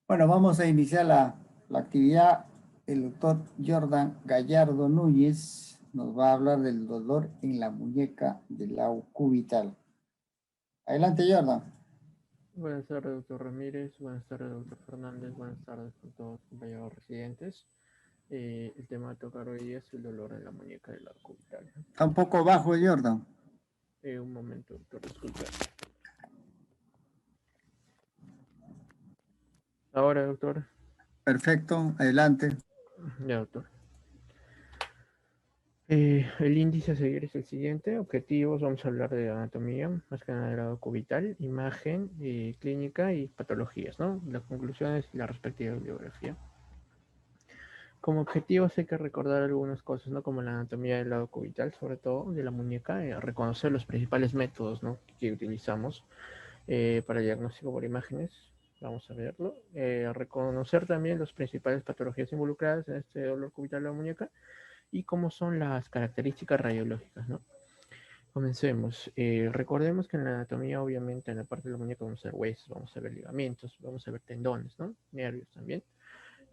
Bueno, vamos a iniciar la actividad. El doctor Jordan Gallardo Núñez nos va a hablar del dolor en la muñeca del lado cubital. Adelante, Jordan. Buenas tardes, doctor Ramírez. Buenas tardes, doctor Fernández. Buenas tardes con todos los compañeros residentes. El tema a tocar hoy es el dolor en la muñeca del lado cubital, ¿no? Está un poco bajo, Jordan. Un momento, doctor, disculpe. Ahora, doctor. Perfecto, adelante. Ya, doctor. El índice a seguir es el siguiente. Objetivos, vamos a hablar de anatomía, más que nada del lado cubital, imagen, clínica y patologías, ¿no? Las conclusiones y la respectiva bibliografía. Como objetivos hay que recordar algunas cosas, ¿no? Como la anatomía del lado cubital, sobre todo de la muñeca, reconocer los principales métodos, ¿no? que utilizamos para el diagnóstico por imágenes. Vamos a verlo. Reconocer también las principales patologías involucradas en este dolor cubital de la muñeca y cómo son las características radiológicas, ¿no? Comencemos. Recordemos que en la anatomía, obviamente, en la parte de la muñeca vamos a ver huesos, vamos a ver ligamentos, vamos a ver tendones, ¿no? Nervios también.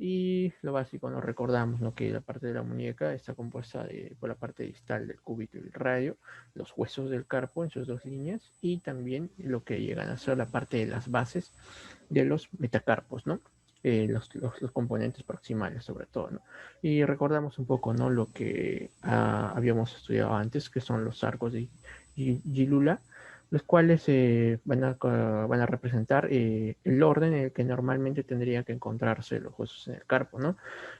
Y lo básico, nos recordamos, ¿no? Que la parte de la muñeca está compuesta por la parte distal del cúbito y el radio, los huesos del carpo en sus dos líneas y también lo que llegan a ser la parte de las bases de los metacarpos, ¿no? Los componentes proximales sobre todo, ¿no? Y recordamos un poco, ¿no? Lo que habíamos estudiado antes, que son los arcos de Gilula, los cuales van a representar el orden en el que normalmente tendrían que encontrarse los huesos en el carpo, ¿no?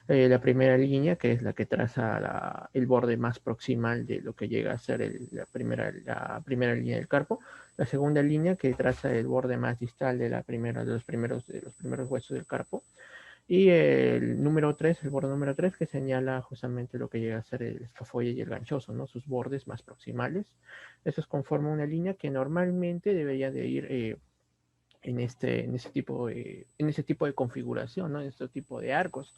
La primera línea, que es la que traza el borde más proximal de lo que llega a ser la primera línea del carpo, la segunda línea que traza el borde más distal de de los primeros huesos del carpo, y el número 3, el borde número 3, que señala justamente lo que llega a ser el escafoide y el ganchoso, ¿no? Sus bordes más proximales. Eso conforma una línea que normalmente debería de ir en ese tipo de configuración, ¿no? En este tipo de arcos,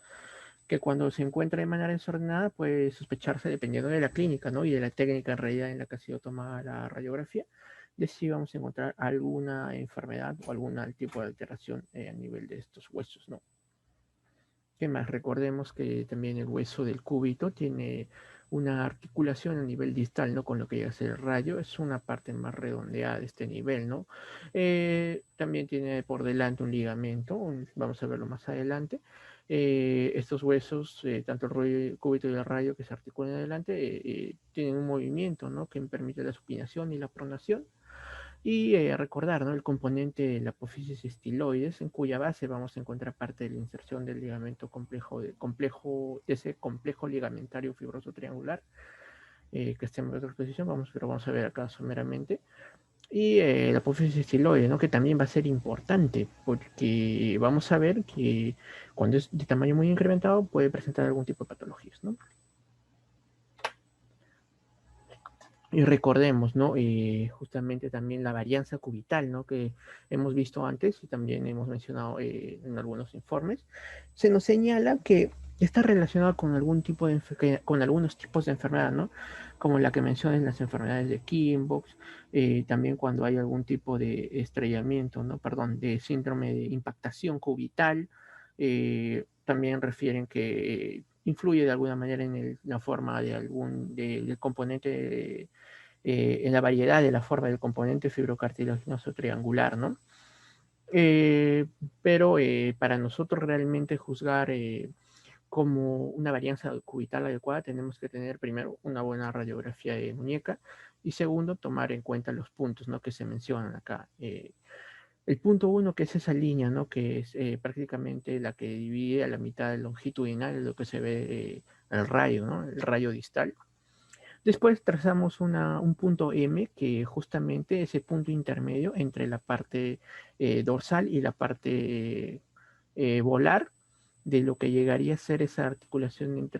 que cuando se encuentra de manera desordenada puede sospecharse, dependiendo de la clínica, ¿no? Y de la técnica en realidad en la que ha sido tomada la radiografía, de si vamos a encontrar alguna enfermedad o algún tipo de alteración a nivel de estos huesos, ¿no? ¿Qué más? Recordemos que también el hueso del cúbito tiene una articulación a nivel distal, ¿no? Con lo que llega a ser el rayo, es una parte más redondeada de este nivel, ¿no? También tiene por delante un ligamento, vamos a verlo más adelante. Estos huesos, tanto el cúbito y el rayo que se articulan adelante, tienen un movimiento, ¿no? Que permite la supinación y la pronación. Y recordar, ¿no? El componente de la apófisis estiloides, en cuya base vamos a encontrar parte de la inserción del ligamento de ese complejo ligamentario fibroso triangular, que está en otra exposición, pero vamos a ver acá someramente. Y la apófisis estiloide, ¿no? Que también va a ser importante, porque vamos a ver que cuando es de tamaño muy incrementado puede presentar algún tipo de patologías, ¿no? Y recordemos, ¿no? Justamente también la varianza cubital, ¿no? Que hemos visto antes y también hemos mencionado en algunos informes. Se nos señala que está relacionado con con algunos tipos de enfermedad, ¿no? Como la que mencionan las enfermedades de Kienbock, también cuando hay algún tipo de estrellamiento, ¿no? Perdón, de síndrome de impactación cubital. También refieren que influye de alguna manera en la forma del componente en la variedad de la forma del componente fibrocartilaginoso triangular, ¿no? Eh, pero para nosotros realmente juzgar como una varianza cubital adecuada, tenemos que tener primero una buena radiografía de muñeca y segundo, tomar en cuenta los puntos, ¿no? Que se mencionan acá. El punto uno, que es esa línea, ¿no? Que es prácticamente la que divide a la mitad longitudinal de lo que se ve el rayo, ¿no? El rayo distal. Después trazamos un punto M, que justamente es el punto intermedio entre la parte dorsal y la parte volar, de lo que llegaría a ser esa articulación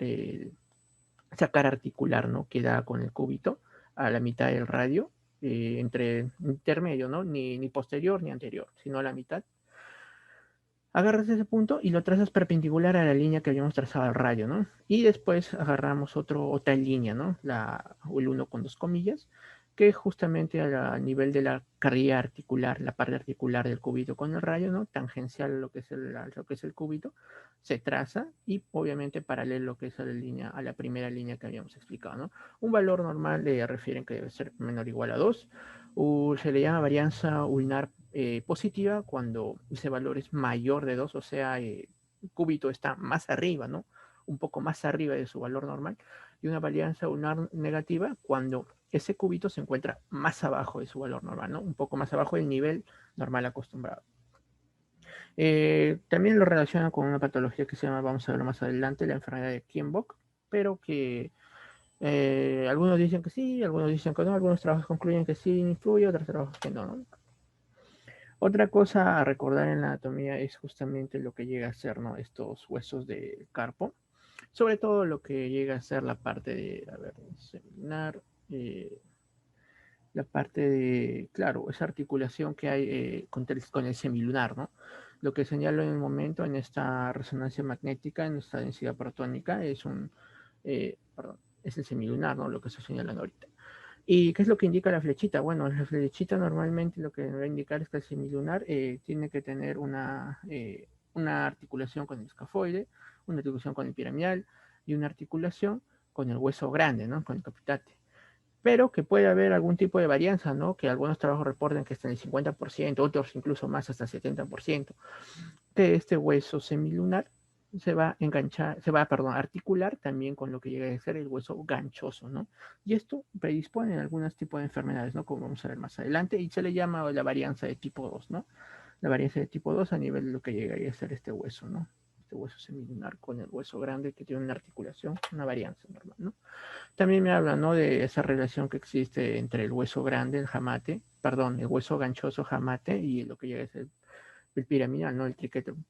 esa cara articular, ¿no? Que da con el cúbito a la mitad del radio, entre intermedio, ¿no? Ni posterior ni anterior, sino a la mitad. Agarras ese punto y lo trazas perpendicular a la línea que habíamos trazado al rayo, ¿no? Y después agarramos otra línea, ¿no? O el 1 con dos comillas, que justamente a nivel de la carrilla articular, la parte articular del cúbito con el rayo, ¿no? Tangencial a lo que es el cúbito, se traza y obviamente paralelo a lo que es a la primera línea que habíamos explicado, ¿no? Un valor normal le refieren que debe ser menor o igual a 2. Se le llama varianza ulnar positiva cuando ese valor es mayor de 2, o sea, el cúbito está más arriba, ¿no? Un poco más arriba de su valor normal. Y una varianza ulnar negativa cuando ese cúbito se encuentra más abajo de su valor normal, ¿no? Un poco más abajo del nivel normal acostumbrado. También lo relaciona con una patología que se llama, vamos a ver más adelante, la enfermedad de Kienbock, pero que algunos dicen que sí, algunos dicen que no, algunos trabajos concluyen que sí influye, otros trabajos que no, ¿no? Otra cosa a recordar en la anatomía es justamente lo que llega a ser, ¿no? Estos huesos de carpo, sobre todo lo que llega a ser la parte de, a ver, semilunar, la parte de, claro, esa articulación que hay con el semilunar, ¿no? Lo que señalo en el momento en esta resonancia magnética, en esta densidad protónica, perdón, es el semilunar, ¿no? Lo que estoy señalando ahorita. ¿Y qué es lo que indica la flechita? Bueno, la flechita normalmente lo que va a indicar es que el semilunar tiene que tener una articulación con el escafoide, una articulación con el piramidal y una articulación con el hueso grande, ¿no? Con el capitate. Pero que puede haber algún tipo de varianza, ¿no? Que algunos trabajos reportan que está en el 50%, otros incluso más hasta el 70%, que este hueso semilunar se va a enganchar, perdón, articular también con lo que llega a ser el hueso ganchoso, ¿no? Y esto predispone a algunos tipos de enfermedades, ¿no? Como vamos a ver más adelante, y se le llama la varianza de tipo 2, ¿no? La varianza de tipo 2 a nivel de lo que llega a ser este hueso, ¿no? Este hueso semilunar con el hueso grande que tiene una articulación, una varianza normal, ¿no? También me habla, ¿no? De esa relación que existe entre el hueso grande, el jamate, perdón, el hueso ganchoso jamate y lo que llega a ser el piramidal, ¿no? El triquetrum,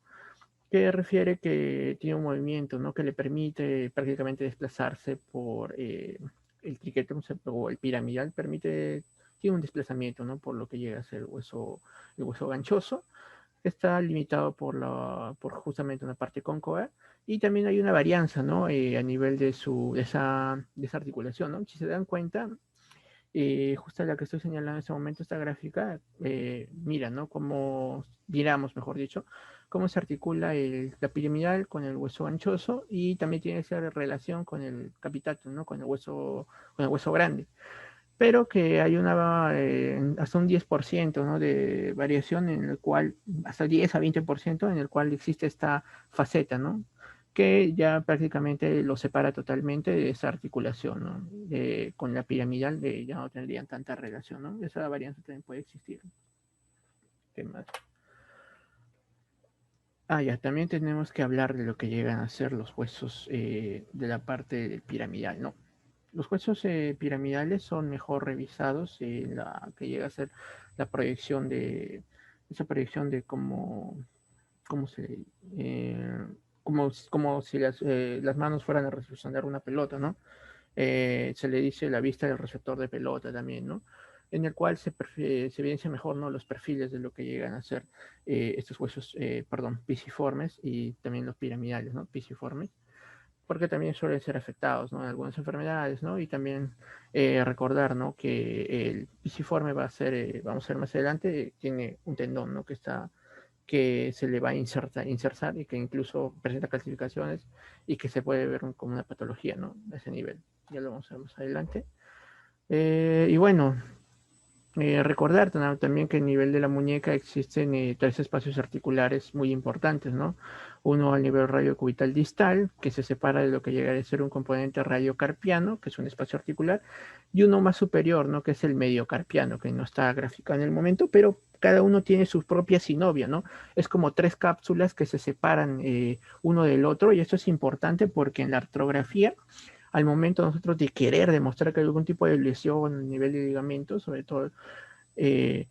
que refiere que tiene un movimiento, ¿no? Que le permite prácticamente desplazarse por el triquetrum o el piramidal, tiene un desplazamiento, ¿no? Por lo que llega a ser el hueso ganchoso. Está limitado por justamente una parte cóncava y también hay una varianza, ¿no? A nivel de esa articulación, ¿no? Si se dan cuenta, justo la que estoy señalando en este momento, esta gráfica, mira, ¿no? Como, miramos, mejor dicho, cómo se articula la piramidal con el hueso anchoso y también tiene esa relación con el capitatum, ¿no? Con el hueso grande. Pero que hay hasta un 10%, ¿no? De variación en el cual, hasta 10 a 20% en el cual existe esta faceta, ¿no? Que ya prácticamente lo separa totalmente de esa articulación, ¿no? Con la piramidal ya no tendrían tanta relación, ¿no? Esa varianza también puede existir. ¿Qué más? Ya, también tenemos que hablar de lo que llegan a ser los huesos de la parte piramidal, ¿no? Los huesos piramidales son mejor revisados en la que llega a ser la proyección esa proyección de cómo se, eh, como si las manos fueran a recepcionar una pelota, ¿no? Se le dice la vista del receptor de pelota también, ¿no? En el cual se evidencia mejor, ¿no? Los perfiles de lo que llegan a ser estos huesos, perdón, pisiformes y también los piramidales, ¿no? Pisiformes, porque también suelen ser afectados, ¿no? En algunas enfermedades, ¿no? Y también recordar, ¿no? Que el pisiforme va a ser, vamos a ver más adelante, tiene un tendón, ¿no? Que se le va a insertar y que incluso presenta calcificaciones y que se puede ver como una patología, ¿no? A ese nivel. Ya lo vamos a ver más adelante. Y bueno, recordar también que a nivel de la muñeca existen tres espacios articulares muy importantes, ¿no? Uno al nivel radiocubital distal, que se separa de lo que llega a ser un componente radiocarpiano, que es un espacio articular, y uno más superior, ¿no? Que es el mediocarpiano, que no está graficado en el momento, pero cada uno tiene su propia sinovia, ¿no? Es como tres cápsulas que se separan uno del otro, y esto es importante porque en la artrografía al momento nosotros de querer demostrar que hay algún tipo de lesión a nivel de ligamentos, sobre todo eh,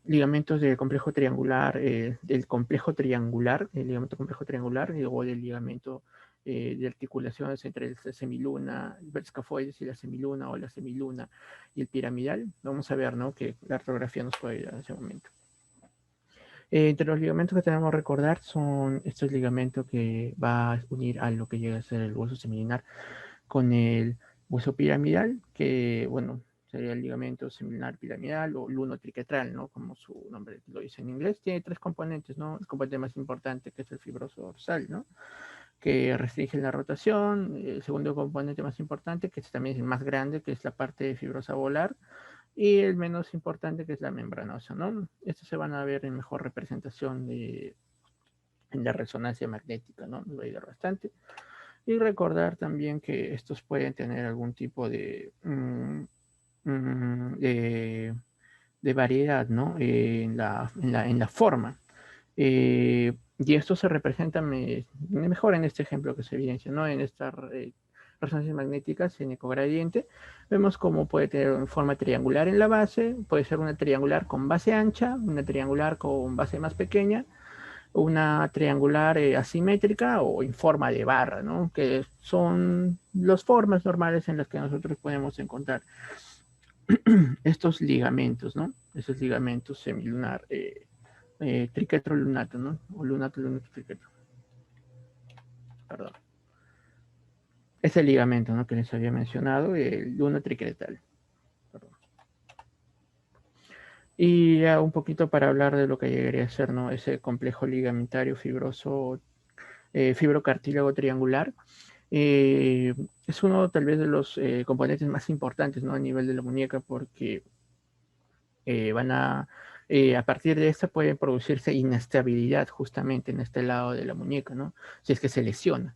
ligamentos el ligamento complejo triangular, y luego del ligamento de articulaciones entre el semiluna, el escafoides y la semiluna, o la semiluna y el piramidal, vamos a ver, ¿no? Que la artrografía nos puede ayudar en ese momento. Entre los ligamentos que tenemos que recordar son estos ligamentos que va a unir a lo que llega a ser el hueso semilunar con el hueso piramidal, que, bueno, sería el ligamento semilunar piramidal o lunotriquetral, ¿no? Como su nombre lo dice en inglés. Tiene tres componentes, ¿no? El componente más importante, que es el fibroso dorsal, ¿no? Que restringe la rotación. El segundo componente más importante, que también es el más grande, que es la parte fibrosa volar. Y el menos importante, que es la membranosa, ¿no? Estos se van a ver en mejor representación en la resonancia magnética, ¿no? Nos va a ayudar bastante. Y recordar también que estos pueden tener algún tipo de variedad, ¿no? En la forma. Y esto se representa mejor en este ejemplo que se evidencia, ¿no? En estas resonancias magnéticas en ecogradiente, vemos cómo puede tener una forma triangular en la base, puede ser una triangular con base ancha, una triangular con base más pequeña, una triangular asimétrica o en forma de barra, ¿no? Que son las formas normales en las que nosotros podemos encontrar estos ligamentos, ¿no? Esos ligamentos semilunar, triquetro lunato, ¿no? O lunato lunato triquetro. Perdón. Ese ligamento, ¿no? Que les había mencionado, el lunotriquetral. Perdón. Y ya un poquito para hablar de lo que llegaría a ser, ¿no? Ese complejo ligamentario fibroso, fibrocartílago triangular. Es uno tal vez de los componentes más importantes, ¿no? A nivel de la muñeca, porque a partir de esta puede producirse inestabilidad justamente en este lado de la muñeca, ¿no? Si es que se lesiona.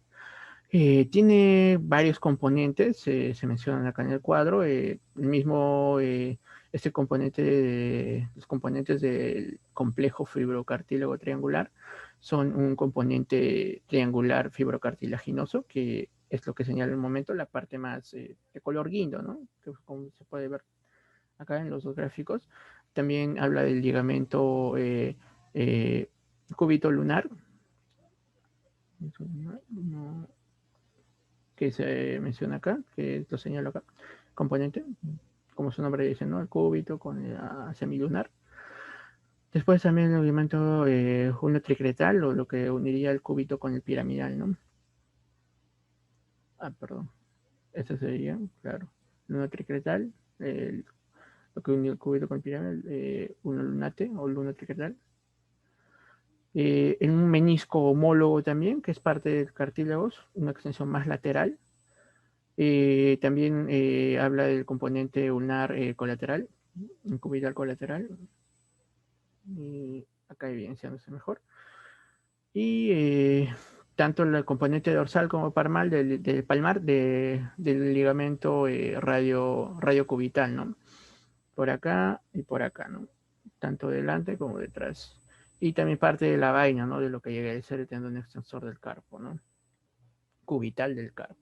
Tiene varios componentes, se mencionan acá en el cuadro, el mismo, este componente, los componentes del complejo fibrocartílago triangular son un componente triangular fibrocartilaginoso, que es lo que señala en el momento la parte más de color guindo, ¿no? Que como se puede ver acá en los dos gráficos. También habla del ligamento eh, cúbito lunar, que se menciona acá, que lo señalo acá, componente, como su nombre dice, ¿no? El cúbito con la semilunar. Después también el ligamento unotricretal, o lo que uniría el cúbito con el piramidal, ¿no? Ah, perdón. Este sería, claro, el unotricretal, lo que uniría el cúbito con el piramidal, uno lunate o lunotricretal. En un menisco homólogo también, que es parte del cartílagos, una extensión más lateral. También habla del componente ulnar colateral, un cubital colateral, acá evidenciándose mejor. Y tanto el componente dorsal como palmar del palmar del ligamento radiocubital, ¿no? Por acá y por acá, ¿no? Tanto delante como detrás. Y también parte de la vaina, ¿no? De lo que llega a ser el tendón extensor del carpo, ¿no? Cubital del carpo.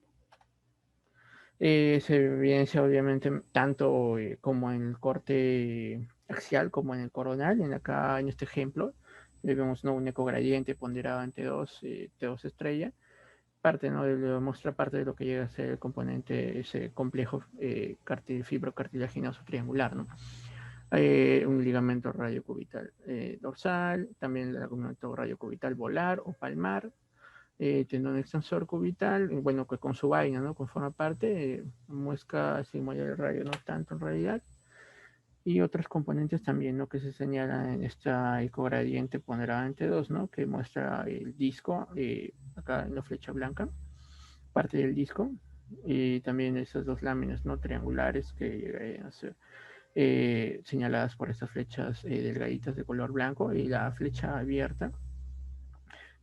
Se evidencia obviamente tanto como en el corte axial como en el coronal. Acá en este ejemplo vemos, ¿no? Un ecogradiente ponderado en T2 estrella. Parte, ¿no? Muestra parte de lo que llega a ser el componente, ese complejo fibrocartilaginoso triangular, ¿no? Un ligamento radiocubital dorsal, también el ligamento radiocubital volar o palmar, tendón extensor cubital, bueno, que con su vaina, ¿no? Conforma parte, muesca sigmoidal del radio, no tanto en realidad, y otros componentes también, ¿no? Que se señalan en esta ecogradiente ponderada entre dos, ¿no? Que muestra el disco, acá en la flecha blanca, parte del disco, y también esas dos láminas, ¿no? Triangulares que llegan a ser señaladas por estas flechas delgaditas de color blanco, y la flecha abierta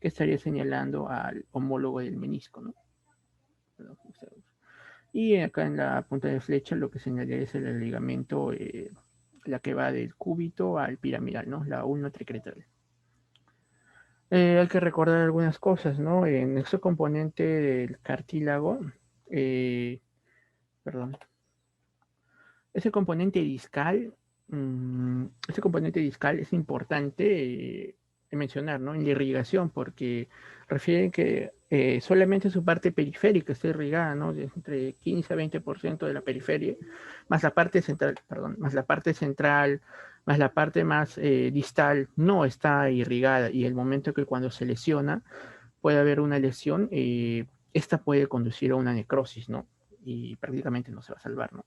que estaría señalando al homólogo del menisco, ¿no? Y acá en la punta de flecha lo que señalaría es el ligamento, la que va del cúbito al piramidal, ¿no? La ulnotricretal. Hay que recordar algunas cosas, ¿no? En ese componente del cartílago, perdón, ese componente discal, ese componente discal es importante mencionar, ¿no? En la irrigación, porque refiere que solamente su parte periférica está irrigada, ¿no? De entre 15 a 20% de la periferia, más la parte central, perdón, más la parte central, más la parte más distal, no está irrigada. Y el momento que cuando se lesiona, puede haber una lesión, esta puede conducir a una necrosis, ¿no? Y prácticamente no se va a salvar, ¿no?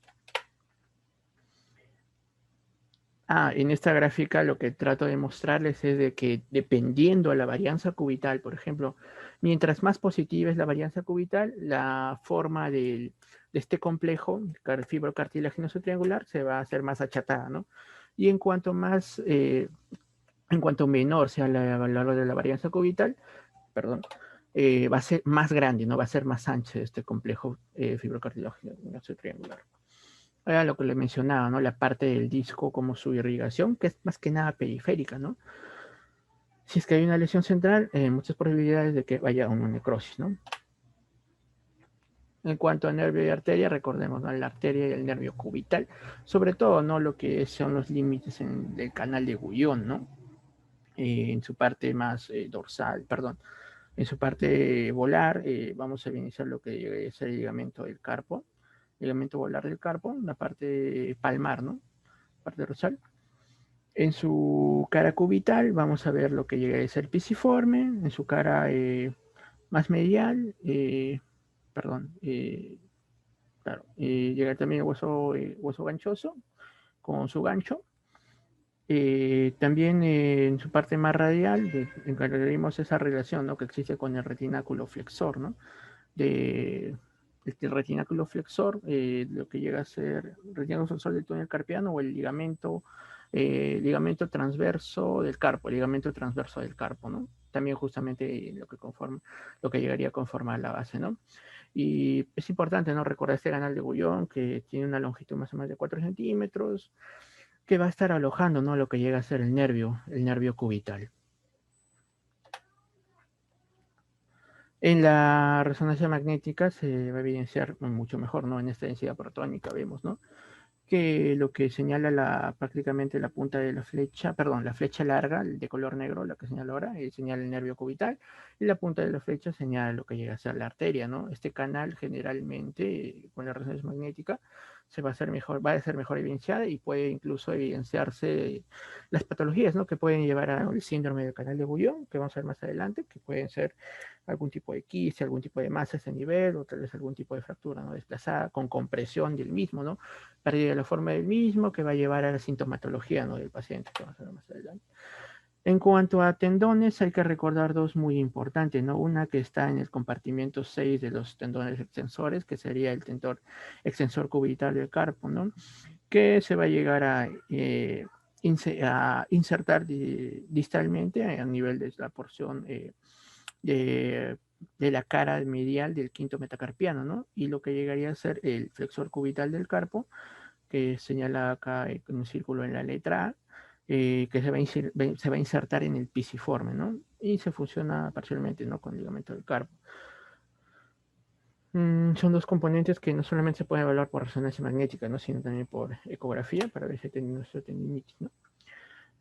En esta gráfica lo que trato de mostrarles es de que dependiendo de la varianza cubital, por ejemplo, mientras más positiva es la varianza cubital, la forma de este complejo, fibrocartilaginoso triangular, se va a hacer más achatada, ¿no? Y en cuanto menor sea el valor de la varianza cubital, perdón, va a ser más grande, ¿no? Va a ser más ancho este complejo fibrocartilaginoso triangular. Era lo que le mencionaba, ¿no? La parte del disco como su irrigación, que es más que nada periférica, ¿no? Si es que hay una lesión central, muchas probabilidades de que vaya a una necrosis, ¿no? En cuanto a nervio y arteria, recordemos, ¿no? La arteria y el nervio cubital, sobre todo, ¿no? Lo que son los límites del canal de Guyon, ¿no? En su parte más dorsal, perdón, en su parte volar, vamos a iniciar lo que es el ligamento del carpo, ligamento volar del carpo, la parte palmar, ¿no? Parte dorsal. En su cara cubital vamos a ver lo que llega a ser pisiforme, en su cara más medial, perdón, claro, llega también el hueso ganchoso con su gancho. También en su parte más radial encontraremos esa relación, ¿no? Que existe con el retináculo flexor, ¿no? De, el retináculo flexor, lo que llega a ser retináculo flexor del túnel carpiano o el ligamento transverso del carpo, ligamento transverso del carpo, ¿no? También justamente lo que llegaría a conformar la base, ¿no? Y es importante, ¿no? Recordar este canal de Guyon que tiene una longitud más o menos de 4 centímetros, que va a estar alojando, ¿no? Lo que llega a ser el nervio cubital. En la resonancia magnética se va a evidenciar mucho mejor, ¿no? En esta densidad protónica vemos, ¿no? Que lo que señala prácticamente la punta de la flecha, perdón, la flecha larga de color negro, la que señala ahora, señala el nervio cubital, y la punta de la flecha señala lo que llega a ser la arteria, ¿no? Este canal generalmente con la resonancia magnética va a ser mejor evidenciada y puede incluso evidenciarse las patologías, ¿no? Que pueden llevar al síndrome del canal de Guyon, que vamos a ver más adelante, que pueden ser algún tipo de quiste, algún tipo de masa a ese nivel, o tal vez algún tipo de fractura, ¿no? Desplazada con compresión del mismo, ¿no? Pérdida de la forma del mismo, que va a llevar a la sintomatología, ¿no? Del paciente, que vamos a ver más adelante. En cuanto a tendones, hay que recordar dos muy importantes, ¿no? Una que está en el compartimiento 6 de los tendones extensores, que sería el tendón extensor cubital del carpo, ¿no? Que se va a llegar a insertar distalmente a nivel de la porción de, de la cara medial del quinto metacarpiano, ¿no? Y lo que llegaría a ser el flexor cubital del carpo, que señala acá con un círculo en la letra A, que se va a insertar en el pisiforme, ¿no? Y se fusiona parcialmente, ¿no? Con el ligamento del carpo. Son dos componentes que no solamente se pueden evaluar por resonancia magnética, ¿no? Sino también por ecografía para ver si tiene nuestro tendinitis, ¿no?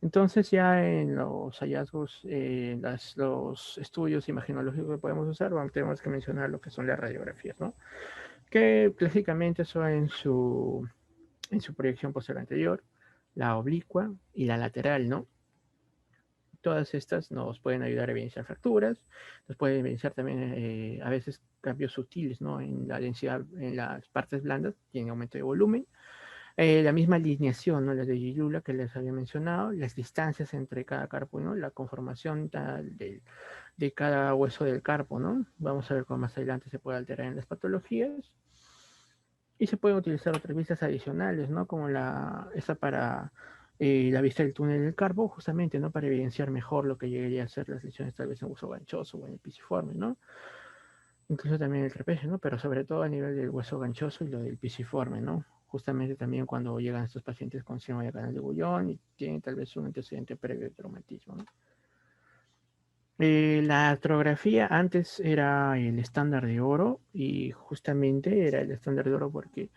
Entonces ya en los hallazgos, los estudios imaginológicos que podemos usar, tenemos que mencionar lo que son las radiografías, ¿no? Que clásicamente son en su proyección posterior anterior, la oblicua y la lateral, ¿no? Todas estas nos pueden ayudar a evidenciar fracturas, nos pueden evidenciar también a veces cambios sutiles, ¿no? En la densidad, en las partes blandas, tiene aumento de volumen. La misma alineación, ¿no? La de Gilula que les había mencionado, las distancias entre cada carpo, ¿no? La conformación de cada hueso del carpo, ¿no? Vamos a ver cómo más adelante se puede alterar en las patologías. Y se pueden utilizar otras vistas adicionales, ¿no? Como esta para la vista del túnel del carpo, justamente, ¿no? Para evidenciar mejor lo que llegaría a ser las lesiones tal vez en hueso ganchoso o en el pisiforme, ¿no? Incluso también el trapecio, ¿no? Pero sobre todo a nivel del hueso ganchoso y lo del pisiforme, ¿no? Justamente también cuando llegan estos pacientes con síndrome de canal de Guyon y tienen tal vez un antecedente previo de traumatismo, ¿no? La artrografía antes era el estándar de oro y justamente era el estándar de oro porque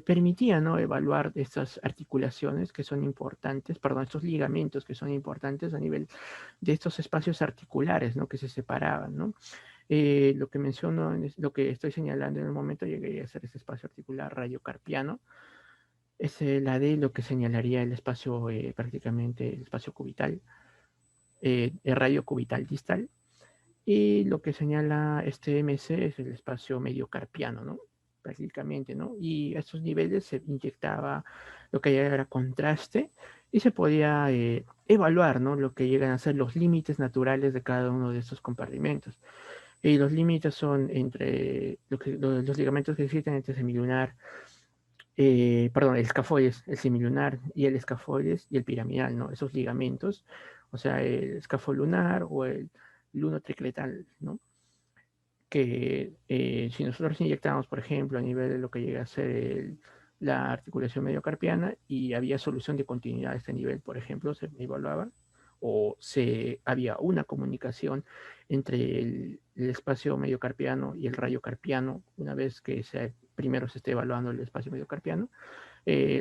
permitía, ¿no? Evaluar estas articulaciones que son importantes, perdón, estos ligamentos que son importantes a nivel de estos espacios articulares, ¿no? Que se separaban, ¿no? Lo que menciono, lo que estoy señalando en el momento, llegaría a ser ese espacio articular radiocarpiano. Es la de lo que señalaría el espacio, prácticamente el espacio cubital, el radio cubital distal. Y lo que señala este MC es el espacio mediocarpiano, ¿no? prácticamente, ¿no? Y a estos niveles se inyectaba lo que ya era contraste y se podía evaluar, ¿no? Lo que llegan a ser los límites naturales de cada uno de estos compartimentos. Y los límites son entre los ligamentos que existen entre semilunar, perdón, el escafoides, el semilunar y el escafoides y el piramidal, ¿no? Esos ligamentos, o sea, el escafolunar o el lunotricletal, ¿no? Que si nosotros inyectamos, por ejemplo, a nivel de lo que llega a ser la articulación mediocarpiana y había solución de continuidad a este nivel, por ejemplo, se evaluaba o había una comunicación entre el espacio mediocarpiano y el rayo carpiano, una vez que primero se esté evaluando el espacio mediocarpiano,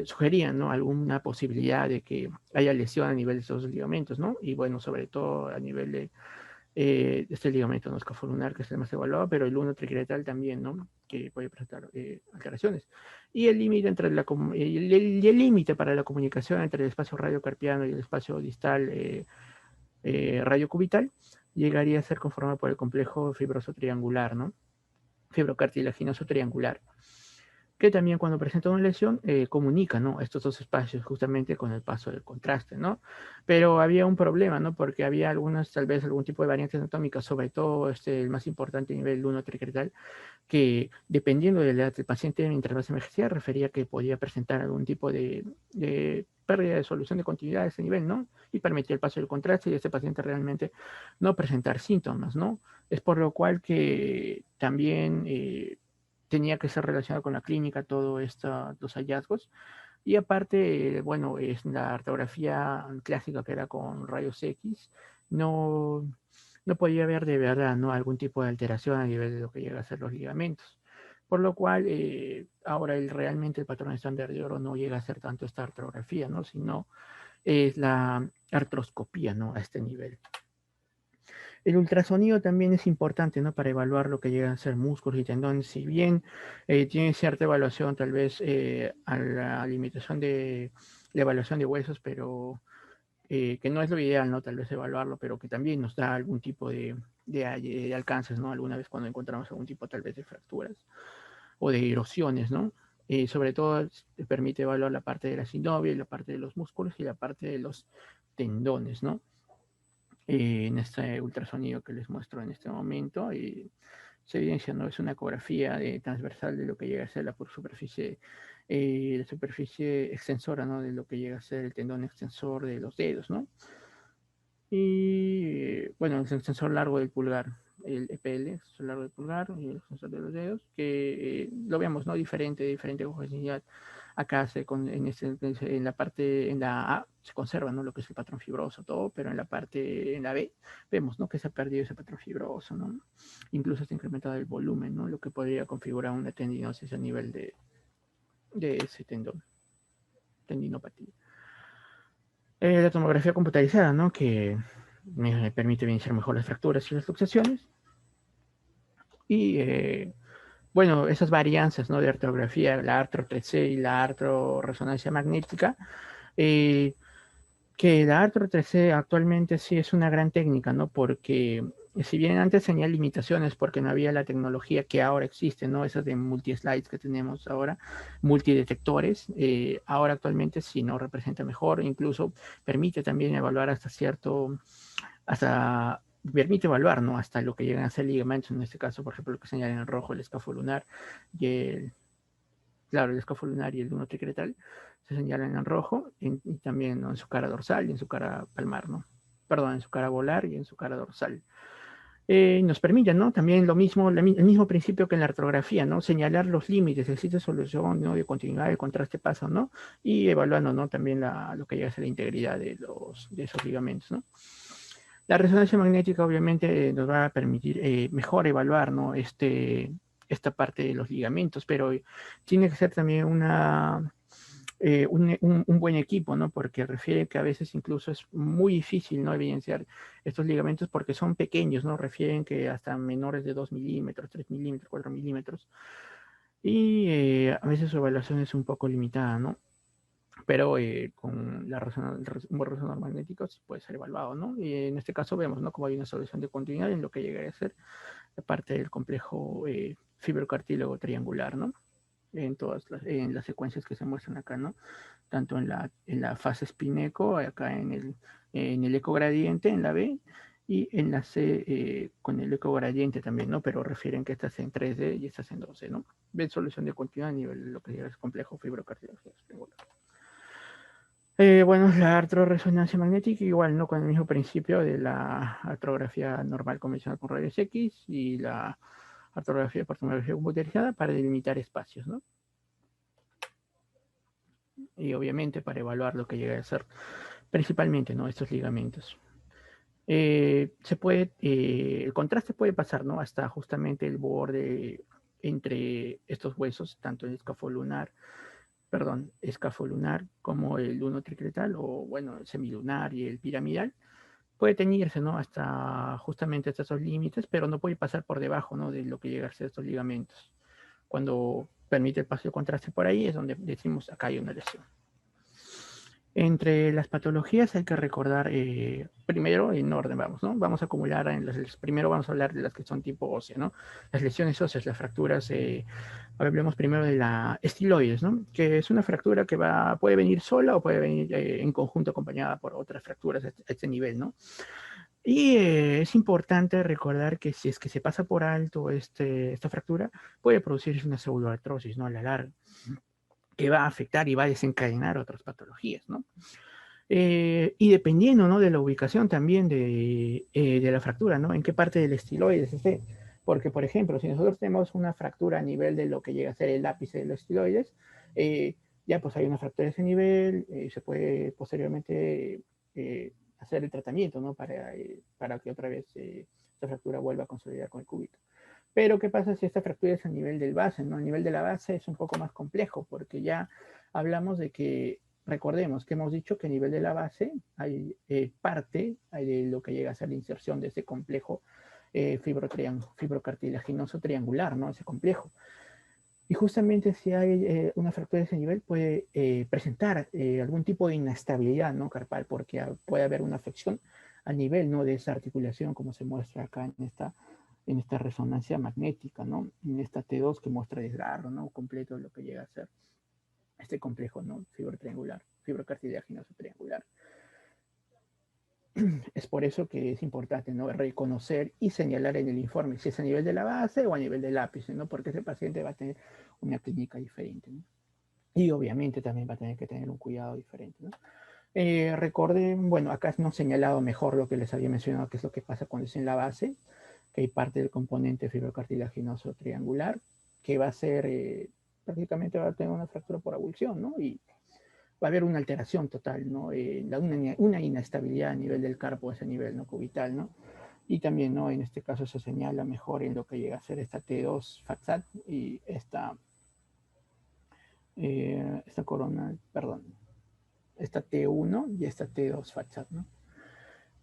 sugerían, ¿no? Alguna posibilidad de que haya lesión a nivel de esos ligamentos, ¿no? Y bueno, sobre todo a nivel de este ligamento no escafolunar, que es el más evaluado, pero el lunotricletal también, ¿no? Que puede presentar alteraciones. Y el límite entre el límite para la comunicación entre el espacio radiocarpiano y el espacio distal radiocubital llegaría a ser conformado por el complejo fibroso triangular, ¿no? Fibrocartilaginoso triangular, que también cuando presenta una lesión comunica, ¿no? Estos dos espacios justamente con el paso del contraste, ¿no? Pero había un problema, ¿no? Porque había algunas, tal vez algún tipo de variantes anatómicas, sobre todo el más importante nivel 1 tricretal, que dependiendo de la edad del paciente mientras más envejecía, refería que podía presentar algún tipo de pérdida de solución de continuidad a ese nivel, ¿no? Y permitía el paso del contraste y este paciente realmente no presentar síntomas, ¿no? Es por lo cual que también tenía que ser relacionado con la clínica todos estos hallazgos. Y aparte, bueno, es la arteografía clásica que era con rayos X, no, no podía haber de verdad, ¿no? Algún tipo de alteración a nivel de lo que llega a ser los ligamentos. Por lo cual, ahora realmente el patrón estándar de oro no llega a ser tanto esta artrografía, ¿no? Sino es la artroscopía, ¿no? A este nivel. El ultrasonido también es importante, ¿no? Para evaluar lo que llegan a ser músculos y tendones. Si bien tiene cierta evaluación, tal vez a la limitación de la evaluación de huesos, pero que no es lo ideal, ¿no? Tal vez evaluarlo, pero que también nos da algún tipo de alcances, ¿no? Alguna vez cuando encontramos algún tipo tal vez de fracturas o de erosiones, ¿no? Sobre todo permite evaluar la parte de la sinovial, la parte de los músculos y la parte de los tendones, ¿no? En este ultrasonido que les muestro en este momento. Se evidencia, ¿no? Es una ecografía transversal de lo que llega a ser la superficie extensora, ¿no? De lo que llega a ser el tendón extensor de los dedos, ¿no? Y bueno, el extensor largo del pulgar, el EPL, el extensor largo del pulgar y el extensor de los dedos, que lo vemos, ¿no? Diferente homogeneidad. Acá en la parte, en la A se conserva, ¿no? Lo que es el patrón fibroso, todo, pero en la parte, en la B, vemos, ¿no? Que se ha perdido ese patrón fibroso, ¿no? Incluso está incrementado el volumen, ¿no? Lo que podría configurar una tendinosis a nivel de ese tendinopatía. La tomografía computarizada, ¿no? Que me permite evidenciar mejor las fracturas y las luxaciones. Y bueno, esas varianzas, ¿no? De artrografía, la artro 3C y la artro resonancia magnética, eh, que la artro 3C actualmente sí es una gran técnica, ¿no? Porque si bien antes tenía limitaciones porque no había la tecnología que ahora existe, ¿no? Esas de multi-slides que tenemos ahora, multidetectores, ahora actualmente sí, ¿no? Representa mejor, incluso permite también evaluar hasta permite evaluar, ¿no? Hasta lo que llegan a ser ligamentos, en este caso, por ejemplo, lo que señalan en rojo, el escafolunar y claro, el escafolunar y el lunotricretal se señalan en rojo y también, ¿no? En su cara dorsal y en su cara palmar, ¿no? Perdón, en su cara volar y en su cara dorsal. Nos permite, ¿no? También lo mismo, el mismo principio que en la artrografía, ¿no? Señalar los límites, existe solución, ¿no? De continuidad, de contraste paso, ¿no? Y evaluando, ¿no? También lo que llega a ser la integridad de esos ligamentos, ¿no? La resonancia magnética obviamente nos va a permitir mejor evaluar, ¿no? Esta parte de los ligamentos, pero tiene que ser también un buen equipo, ¿no? Porque refiere que a veces incluso es muy difícil, ¿no? Evidenciar estos ligamentos porque son pequeños, ¿no? Refieren que hasta menores de 2 milímetros, 3 milímetros, 4 milímetros. Y a veces su evaluación es un poco limitada, ¿no? Pero con un buen resonador magnético sí puede ser evaluado, ¿no? Y en este caso vemos, ¿no? Como hay una solución de continuidad en lo que llegaría a ser la parte del complejo fibrocartílago triangular, ¿no? en las secuencias que se muestran acá, ¿no? Tanto en la fase spin-eco, acá en el eco gradiente, en la B, y en la C con el eco gradiente también, ¿no? Pero refieren que estás en 3D y estás en 2D, ¿no? Ven solución de continuidad a nivel de lo que es complejo fibrocartilaginoso. Bueno, la artrorresonancia magnética, igual, ¿no? Con el mismo principio de la artrografía normal convencional con rayos X y la artrografía por tomografía computerizada para delimitar espacios, ¿no? Y obviamente para evaluar lo que llega a ser principalmente, ¿no? Estos ligamentos. El contraste puede pasar, ¿no? Hasta justamente el borde entre estos huesos, tanto el escafolunar como el uno tricletal, o bueno, el semilunar y el piramidal, puede teñirse, ¿no? Hasta justamente hasta esos límites, pero no puede pasar por debajo, ¿no? De lo que llega a ser estos ligamentos. Cuando permite el paso de contraste por ahí es donde decimos acá hay una lesión. Entre las patologías hay que recordar, primero en orden vamos, ¿no? Vamos a acumular, primero vamos a hablar de las que son tipo ósea, ¿no? Las lesiones óseas, las fracturas, hablemos primero de la estiloides, ¿no? Que es una fractura que puede venir sola o puede venir en conjunto acompañada por otras fracturas a este nivel, ¿no? Y es importante recordar que si es que se pasa por alto esta fractura, puede producirse una pseudoartrosis, ¿no? A la larga, que va a afectar y va a desencadenar otras patologías, ¿no? Y dependiendo, ¿no? De la ubicación también de la fractura, ¿no? En qué parte del estiloides esté. Porque, por ejemplo, si nosotros tenemos una fractura a nivel de lo que llega a ser el ápice de los estiloides, ya pues hay una fractura a ese nivel, se puede posteriormente hacer el tratamiento, ¿no? Para que otra vez esta fractura vuelva a consolidar con el cúbito. Pero, ¿qué pasa si esta fractura es a nivel del base, ¿no? A nivel de la base es un poco más complejo, porque ya hablamos de que, recordemos que hemos dicho que a nivel de la base hay parte de lo que llega a ser la inserción de ese complejo fibrocartilaginoso triangular, ¿no? Ese complejo. Y justamente si hay una fractura de ese nivel puede presentar algún tipo de inestabilidad, ¿no? Carpal, porque puede haber una afección a nivel, ¿no? De esa articulación, como se muestra acá en esta resonancia magnética, ¿no? En esta T2 que muestra desgarro, ¿no? Completo de lo que llega a ser este complejo, ¿no? Fibrocartilaginoso triangular. Es por eso que es importante, ¿no? Reconocer y señalar en el informe si es a nivel de la base o a nivel del ápice, ¿no? Porque ese paciente va a tener una clínica diferente, ¿no? Y obviamente también va a tener que tener un cuidado diferente, ¿no? Recuerden, bueno, acá no he señalado mejor lo que les había mencionado, que es lo que pasa cuando es en la base, que hay parte del componente fibrocartilaginoso triangular, que va a ser, prácticamente va a tener una fractura por abulsión, ¿no? Y va a haber una alteración total, ¿no? Una inestabilidad a nivel del carpo, a ese nivel, ¿no? Cubital, ¿no? Y también, ¿no? En este caso se señala mejor en lo que llega a ser esta T2 FATSAT y esta corona, perdón, esta T1 y esta T2 FATSAT, ¿no?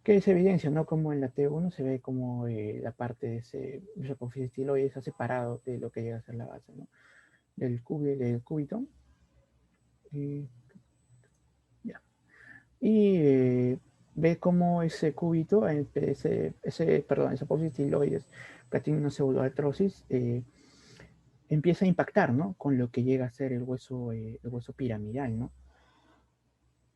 Que se evidencia, ¿no? Como en la T1 se ve como la parte de ese apófisis estiloide está separado de lo que llega a ser la base, ¿no? Del cúbito. Y, ya. Y ve cómo ese cúbito, perdón, ese apófisis estiloides que tiene una pseudoartrosis, empieza a impactar, ¿no? Con lo que llega a ser el hueso piramidal, ¿no?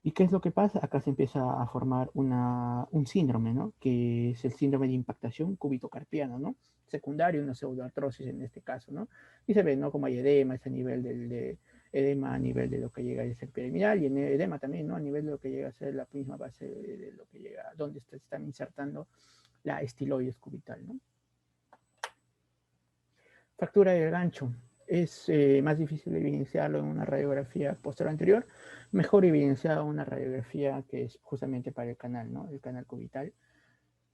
¿Y qué es lo que pasa? Acá se empieza a formar un síndrome, ¿no? Que es el síndrome de impactación cúbito-carpiana, ¿no? Secundario, una pseudoartrosis en este caso, ¿no? Y se ve, ¿no? Como hay edema, ese nivel edema a nivel de lo que llega a ser piramidal y en edema también, ¿no? A nivel de lo que llega a ser la misma base de lo que llega, donde están insertando la estiloides cubital, ¿no? Fractura del gancho. Es más difícil evidenciarlo en una radiografía posterior anterior, mejor evidenciado en una radiografía que es justamente para el canal, ¿no? El canal cubital,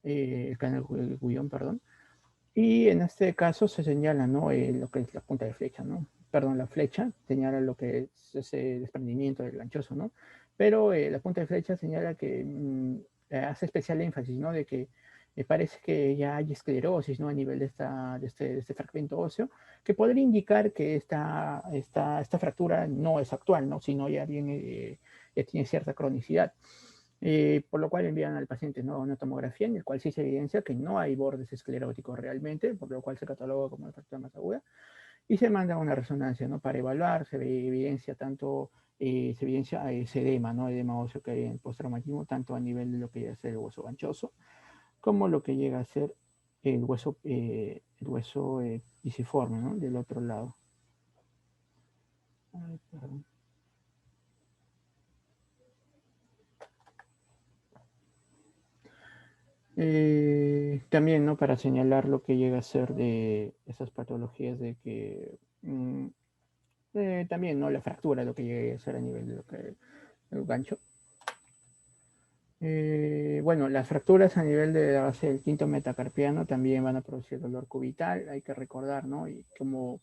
el canal guión, perdón. Y en este caso se señala, ¿no? Lo que es la punta de flecha, ¿no? Perdón, la flecha señala lo que es ese desprendimiento del ganchoso, ¿no? Pero la punta de flecha señala que hace especial énfasis, ¿no? De que parece que ya hay esclerosis, ¿no? A nivel de este fragmento óseo, que podría indicar que esta fractura no es actual, ¿no? Sino ya viene, ya tiene cierta cronicidad. Por lo cual envían al paciente, ¿no? Una tomografía en el cual sí se evidencia que no hay bordes escleróticos realmente, por lo cual se cataloga como una fractura más aguda. y se manda una resonancia, ¿no? Para evaluar, se evidencia tanto, se evidencia ese edema, ¿no? Edema óseo que hay en postraumatismo, tanto a nivel de lo que llega a ser el hueso ganchoso, como lo que llega a ser el hueso pisiforme, ¿no? Del otro lado. Ay, perdón. También, ¿no? Para señalar lo que llega a ser de esas patologías de que también, ¿no? La fractura, lo que llega a ser a nivel de lo que el gancho. Bueno, las fracturas a nivel de la base del quinto metacarpiano también van a producir dolor cubital, hay que recordar, ¿no? Y cómo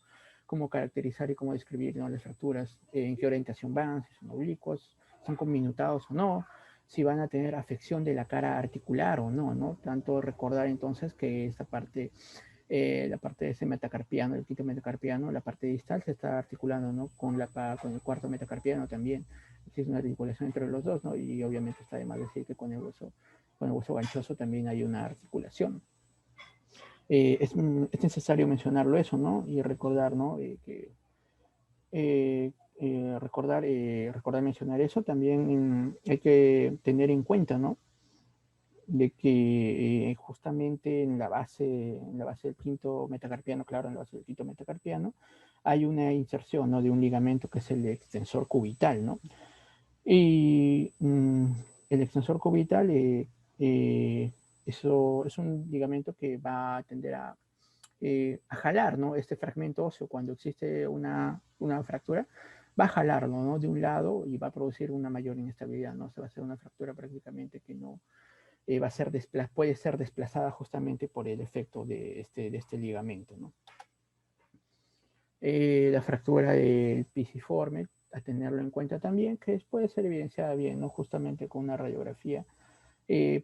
caracterizar y cómo describir, ¿no? Las fracturas, en qué orientación van, si son oblicuos, son conminutados o no, si van a tener afección de la cara articular o no, ¿no? Tanto recordar entonces que esta parte, la parte de ese metacarpiano, el quinto metacarpiano, la parte distal se está articulando, ¿no? Con el cuarto metacarpiano también. Existe una articulación entre los dos, ¿no? Y obviamente está de más decir que con el hueso ganchoso también hay una articulación. Es necesario mencionarlo eso, ¿no? Y recordar, ¿no? Recordar mencionar eso. También hay que tener en cuenta, ¿no? De que justamente en la base del quinto metacarpiano, claro, en la base del quinto metacarpiano, hay una inserción, ¿no? De un ligamento que es el extensor cubital, ¿no? Y el extensor cubital, eso es un ligamento que va a tender a jalar, ¿no? Este fragmento óseo cuando existe una fractura, va a jalarlo, ¿no? De un lado y va a producir una mayor inestabilidad, ¿no? Se va a hacer una fractura prácticamente que no va a ser puede ser desplazada justamente por el efecto de este ligamento, ¿no? La fractura del pisiforme, a tenerlo en cuenta también, que puede ser evidenciada bien, ¿no? Justamente con una radiografía.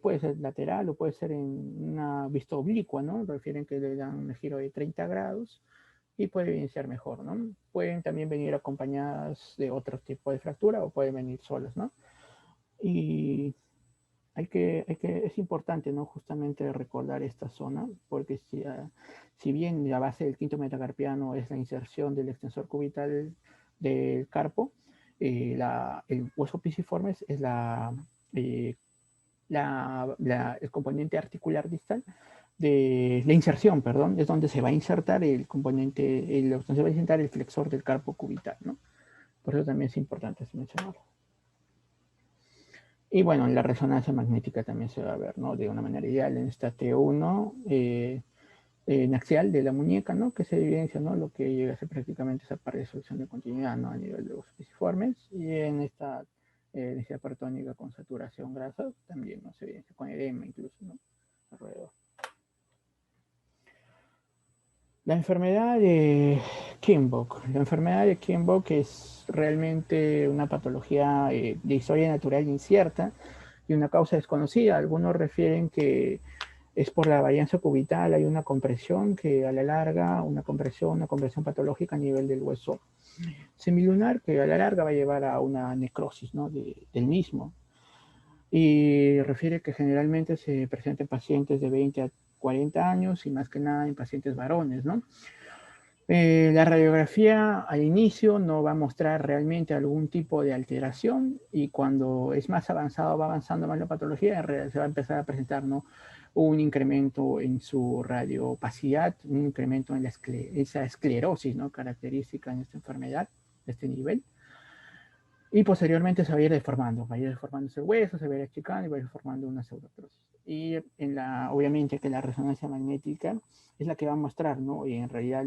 Puede ser lateral o puede ser en una vista oblicua, ¿no? Refieren que le dan un giro de 30 grados y puede evidenciar mejor, ¿no? Pueden también venir acompañadas de otro tipo de fractura o pueden venir solas, ¿no? Y es importante, ¿no? Justamente recordar esta zona, porque si bien la base del quinto metacarpiano es la inserción del extensor cubital del carpo, el hueso pisiforme es eh, el componente articular distal de la inserción, perdón, es donde se va a insertar el componente, donde se va a insertar el flexor del carpo cubital, ¿no? Por eso también es importante mencionarlo. Y bueno, en la resonancia magnética también se va a ver, ¿no? De una manera ideal en esta T1 en axial de la muñeca, ¿no? Que se evidencia, ¿no? Lo que llega a ser prácticamente esa pared de solución de continuidad, ¿no? A nivel de los pisiformes. Y en esta densidad paratónica con saturación grasa también, ¿no? Se evidencia con edema incluso, ¿no? Alrededor. La enfermedad de Kienbock. La enfermedad de Kienbock es realmente una patología de historia natural incierta y una causa desconocida. Algunos refieren que es por la varianza cubital, hay una compresión que a la larga, una compresión patológica a nivel del hueso semilunar que a la larga va a llevar a una necrosis, ¿no? Del mismo. Y refiere que generalmente se presenta en pacientes de 20 a 40 años y más que nada en pacientes varones, ¿no? La radiografía al inicio no va a mostrar realmente algún tipo de alteración y cuando es más avanzado, va avanzando más la patología, en realidad se va a empezar a presentar, ¿no? Un incremento en su radiopacidad, un incremento en esa esclerosis, ¿no? Característica en esta enfermedad, de este nivel. Y posteriormente se va a ir deformando, va a ir deformándose el hueso, se va a ir achicando y va a ir formando una pseudotrosis. Y obviamente que la resonancia magnética es la que va a mostrar, ¿no? Y en realidad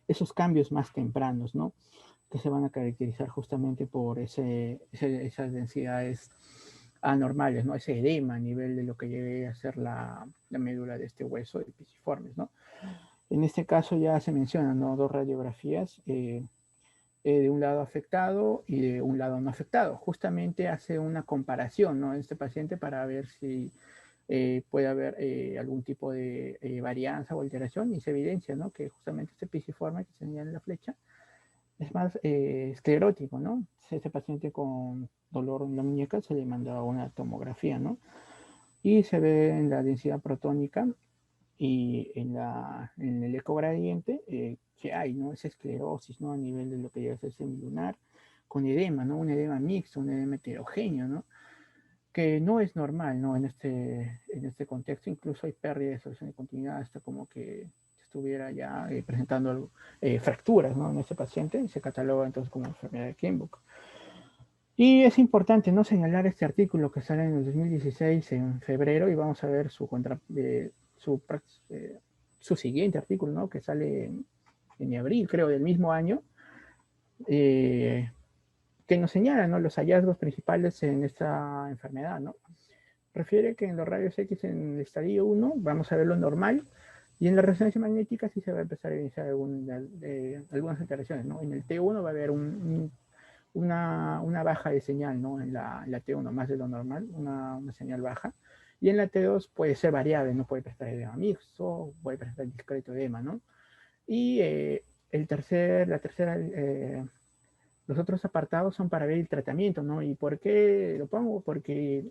esos cambios más tempranos, ¿no? Que se van a caracterizar justamente por esas densidades anormales, ¿no? Ese edema a nivel de lo que llegue a ser la médula de este hueso de pisiformes, ¿no? En este caso ya se mencionan, ¿no? Dos radiografías, de un lado afectado y de un lado no afectado. Justamente hace una comparación, ¿no? En este paciente para ver si puede haber algún tipo de varianza o alteración y se evidencia, ¿no? Que justamente este pisiforme que se señala en la flecha es más esclerótico, ¿no? Este paciente con dolor en la muñeca se le manda una tomografía, ¿no? Y se ve en la densidad protónica y en el ecogradiente que hay, ¿no? Es esclerosis, ¿no? A nivel de lo que llega a ser semilunar, con edema, ¿no? Un edema mixto, un edema heterogéneo, ¿no? Que no es normal, ¿no? En este contexto, incluso hay pérdida de solución de continuidad, hasta como que estuviera ya presentando algo, fracturas, ¿no? En este paciente, y se cataloga entonces como enfermedad de Kienbock. Y es importante no señalar este artículo que sale en el 2016 en febrero, y vamos a ver su, su siguiente artículo, ¿no? Que sale en abril, creo, del mismo año, eh, que nos señala, ¿no? Los hallazgos principales en esta enfermedad, ¿no? Refiere que en los rayos X en el estadio 1 vamos a ver lo normal, y en la resonancia magnética sí se va a empezar a iniciar algunas alteraciones, ¿no? En el T1 va a haber una baja de señal, ¿no? En la T1 más de lo normal, una señal baja. Y en la T2 puede ser variable, no puede prestar edema mixto, puede prestar discreto edema, ¿no? Y la tercera, los otros apartados son para ver el tratamiento, ¿no? ¿Y por qué lo pongo? Porque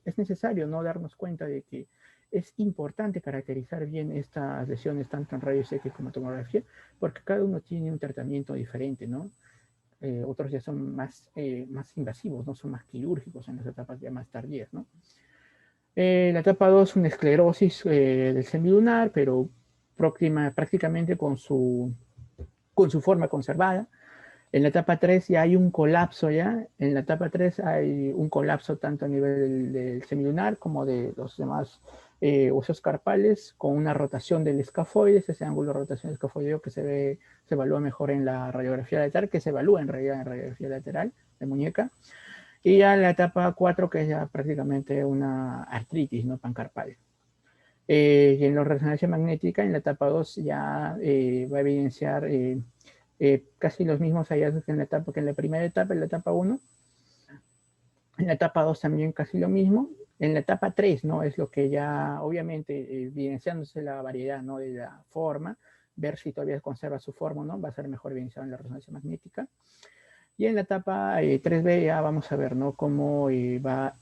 es necesario, ¿no? Darnos cuenta de que es importante caracterizar bien estas lesiones, tanto en rayos X como tomografía, porque cada uno tiene un tratamiento diferente, ¿no? Otros ya son más invasivos, no son más quirúrgicos en las etapas ya más tardías, ¿no? La etapa 2, una esclerosis del semilunar, pero prácticamente con su forma conservada. En la etapa 3 ya hay un colapso ya. En la etapa 3 hay un colapso tanto a nivel del semilunar como de los demás huesos carpales, con una rotación del escafoides, ese ángulo de rotación escafoideo que se evalúa mejor en la radiografía lateral, que se evalúa en realidad en radiografía lateral de muñeca. Y ya la etapa 4, que es ya prácticamente una artritis, ¿no? Pancarpal. Y en la resonancia magnética, en la etapa 2 ya va a evidenciar casi los mismos hallazgos que en la primera etapa, en la etapa 1. En la etapa 2 también casi lo mismo. En la etapa 3, ¿no? Es lo que ya, obviamente, evidenciándose la variedad, ¿no? De la forma, ver si todavía conserva su forma, ¿no? Va a ser mejor evidenciado en la resonancia magnética. Y en la etapa 3B ya vamos a ver, ¿no? Cómo va a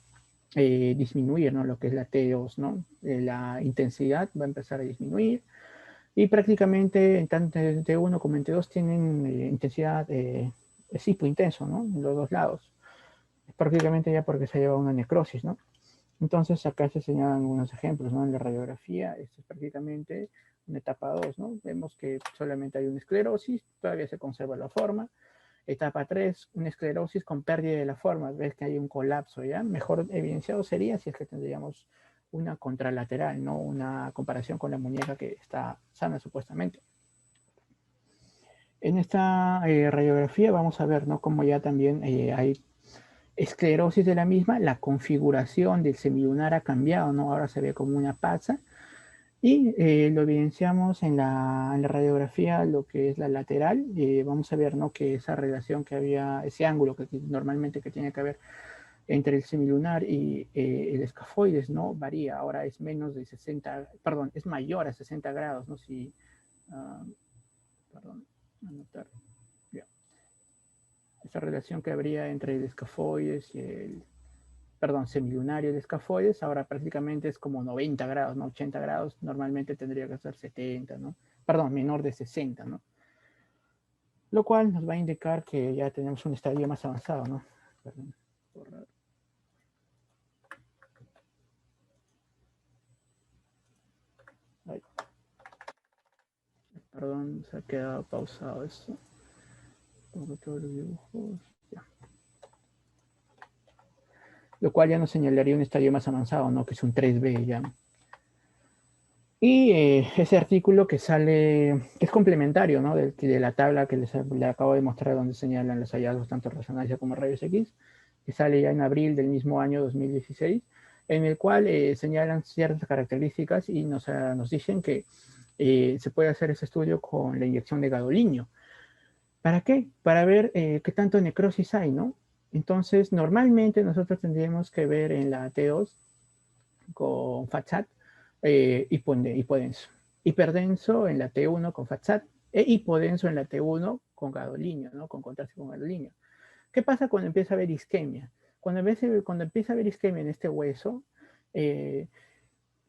disminuir, ¿no? Lo que es la T2, ¿no? La intensidad va a empezar a disminuir. Y prácticamente tanto en T1 como en T2 tienen intensidad, es hipointenso, ¿no? En los dos lados. Es prácticamente ya porque se ha llevado una necrosis, ¿no? Entonces acá se señalan algunos ejemplos, ¿no? En la radiografía, esto es prácticamente una etapa 2, ¿no? Vemos que solamente hay una esclerosis, todavía se conserva la forma. Etapa 3, una esclerosis con pérdida de la forma, ves que hay un colapso, ¿ya? Mejor evidenciado sería si es que tendríamos una contralateral, ¿no? Una comparación con la muñeca que está sana supuestamente. En esta radiografía vamos a ver, ¿no? Cómo ya también hay esclerosis de la misma, la configuración del semilunar ha cambiado, ¿no? Ahora se ve como una pasa, y lo evidenciamos en la radiografía, lo que es la lateral. Vamos a ver, ¿no? Que esa relación que había, ese ángulo que normalmente que tiene que haber entre el semilunar y el escafoides, ¿no? Varía, ahora es menos de 60, perdón, es mayor a 60 grados, ¿no? Si, perdón, anotar, ya. Esa relación que habría entre el escafoides y el, perdón, semilunar y el escafoides, ahora prácticamente es como 90 grados, ¿no? 80 grados, normalmente tendría que ser 70, ¿no? Perdón, menor de 60, ¿no? Lo cual nos va a indicar que ya tenemos un estadio más avanzado, ¿no? Perdón, borrar. Ay, perdón, se ha quedado pausado esto. Pongo todos los dibujos. Ya. Lo cual ya nos señalaría un estadio más avanzado, ¿no? Que es un 3B ya. Y ese artículo que sale, que es complementario, ¿no? De la tabla que les acabo de mostrar, donde señalan los hallazgos tanto resonancia como rayos X, que sale ya en abril del mismo año 2016, en el cual señalan ciertas características y nos dicen que se puede hacer ese estudio con la inyección de gadolinium. ¿Para qué? Para ver qué tanto necrosis hay, ¿no? Entonces, normalmente nosotros tendríamos que ver en la T2 con FATSAT hipodenso. Hiperdenso en la T1 con FATSAT e hipodenso en la T1 con gadolinium, ¿no? Con contraste con gadolinium. ¿Qué pasa cuando empieza a haber isquemia? Cuando empieza a haber isquemia en este hueso,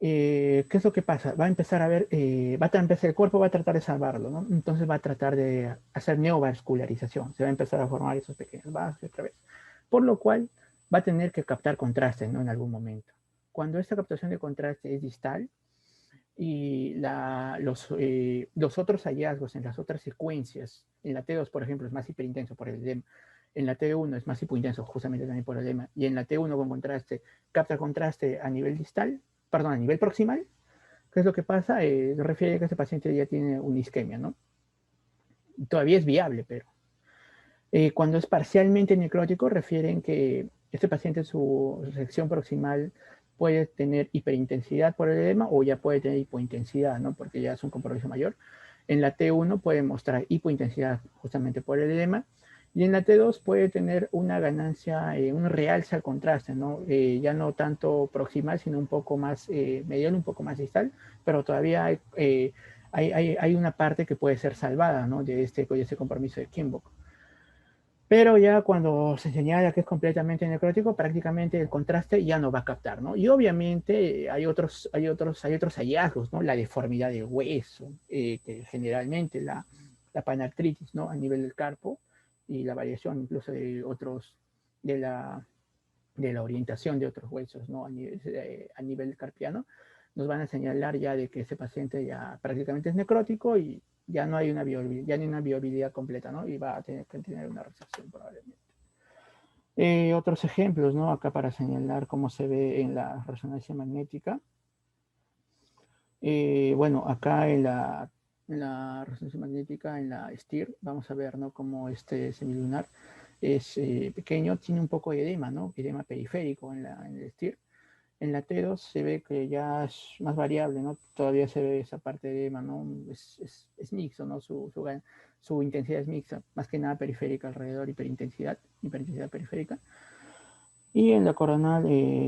¿qué es lo que pasa? Va a empezar a ver, empezar, el cuerpo va a tratar de salvarlo, ¿no? Entonces va a tratar de hacer neovascularización, se va a empezar a formar esos pequeños vasos otra vez, por lo cual va a tener que captar contraste, ¿no? En algún momento. Cuando esta captación de contraste es distal y los otros hallazgos en las otras secuencias, en la T2, por ejemplo, es más hiperintenso por el edema, en la T1 es más hipointenso justamente también por el edema, y en la T1 con contraste, capta contraste a nivel distal, perdón, a nivel proximal. ¿Qué es lo que pasa? Refiere a que este paciente ya tiene una isquemia, ¿no? Todavía es viable, pero cuando es parcialmente necrótico, refieren que este paciente, su sección proximal puede tener hiperintensidad por el edema o ya puede tener hipointensidad, ¿no? Porque ya es un compromiso mayor. En la T1 puede mostrar hipointensidad justamente por el edema. Y en la T2 puede tener una ganancia, un realce al contraste, ¿no? Ya no tanto proximal, sino un poco más medial, un poco más distal, pero todavía hay una parte que puede ser salvada, ¿no? De este compromiso de Kimbok. Pero ya cuando se señala que es completamente necrótico, prácticamente el contraste ya no va a captar, ¿no? Y obviamente hay otros hallazgos, ¿no? La deformidad del hueso, que generalmente la panartritis, ¿no? A nivel del carpo y la variación incluso de la, de la orientación de otros huesos, ¿no? A nivel carpiano, nos van a señalar ya de que ese paciente ya prácticamente es necrótico y ya no hay una viabilidad completa, ¿no? Y va a tener que tener una resección probablemente. Otros ejemplos, ¿no? Acá para señalar cómo se ve en la resonancia magnética. Bueno, acá en la resonancia magnética, en la STIR, vamos a ver, ¿no? Cómo este semilunar es pequeño, tiene un poco de edema, ¿no? Edema periférico en el STIR. En la T2 se ve que ya es más variable, ¿no? Todavía se ve esa parte de edema, ¿no? Es mixto, ¿no? Su intensidad es mixta, más que nada periférica alrededor, hiperintensidad periférica. Y en la coronal,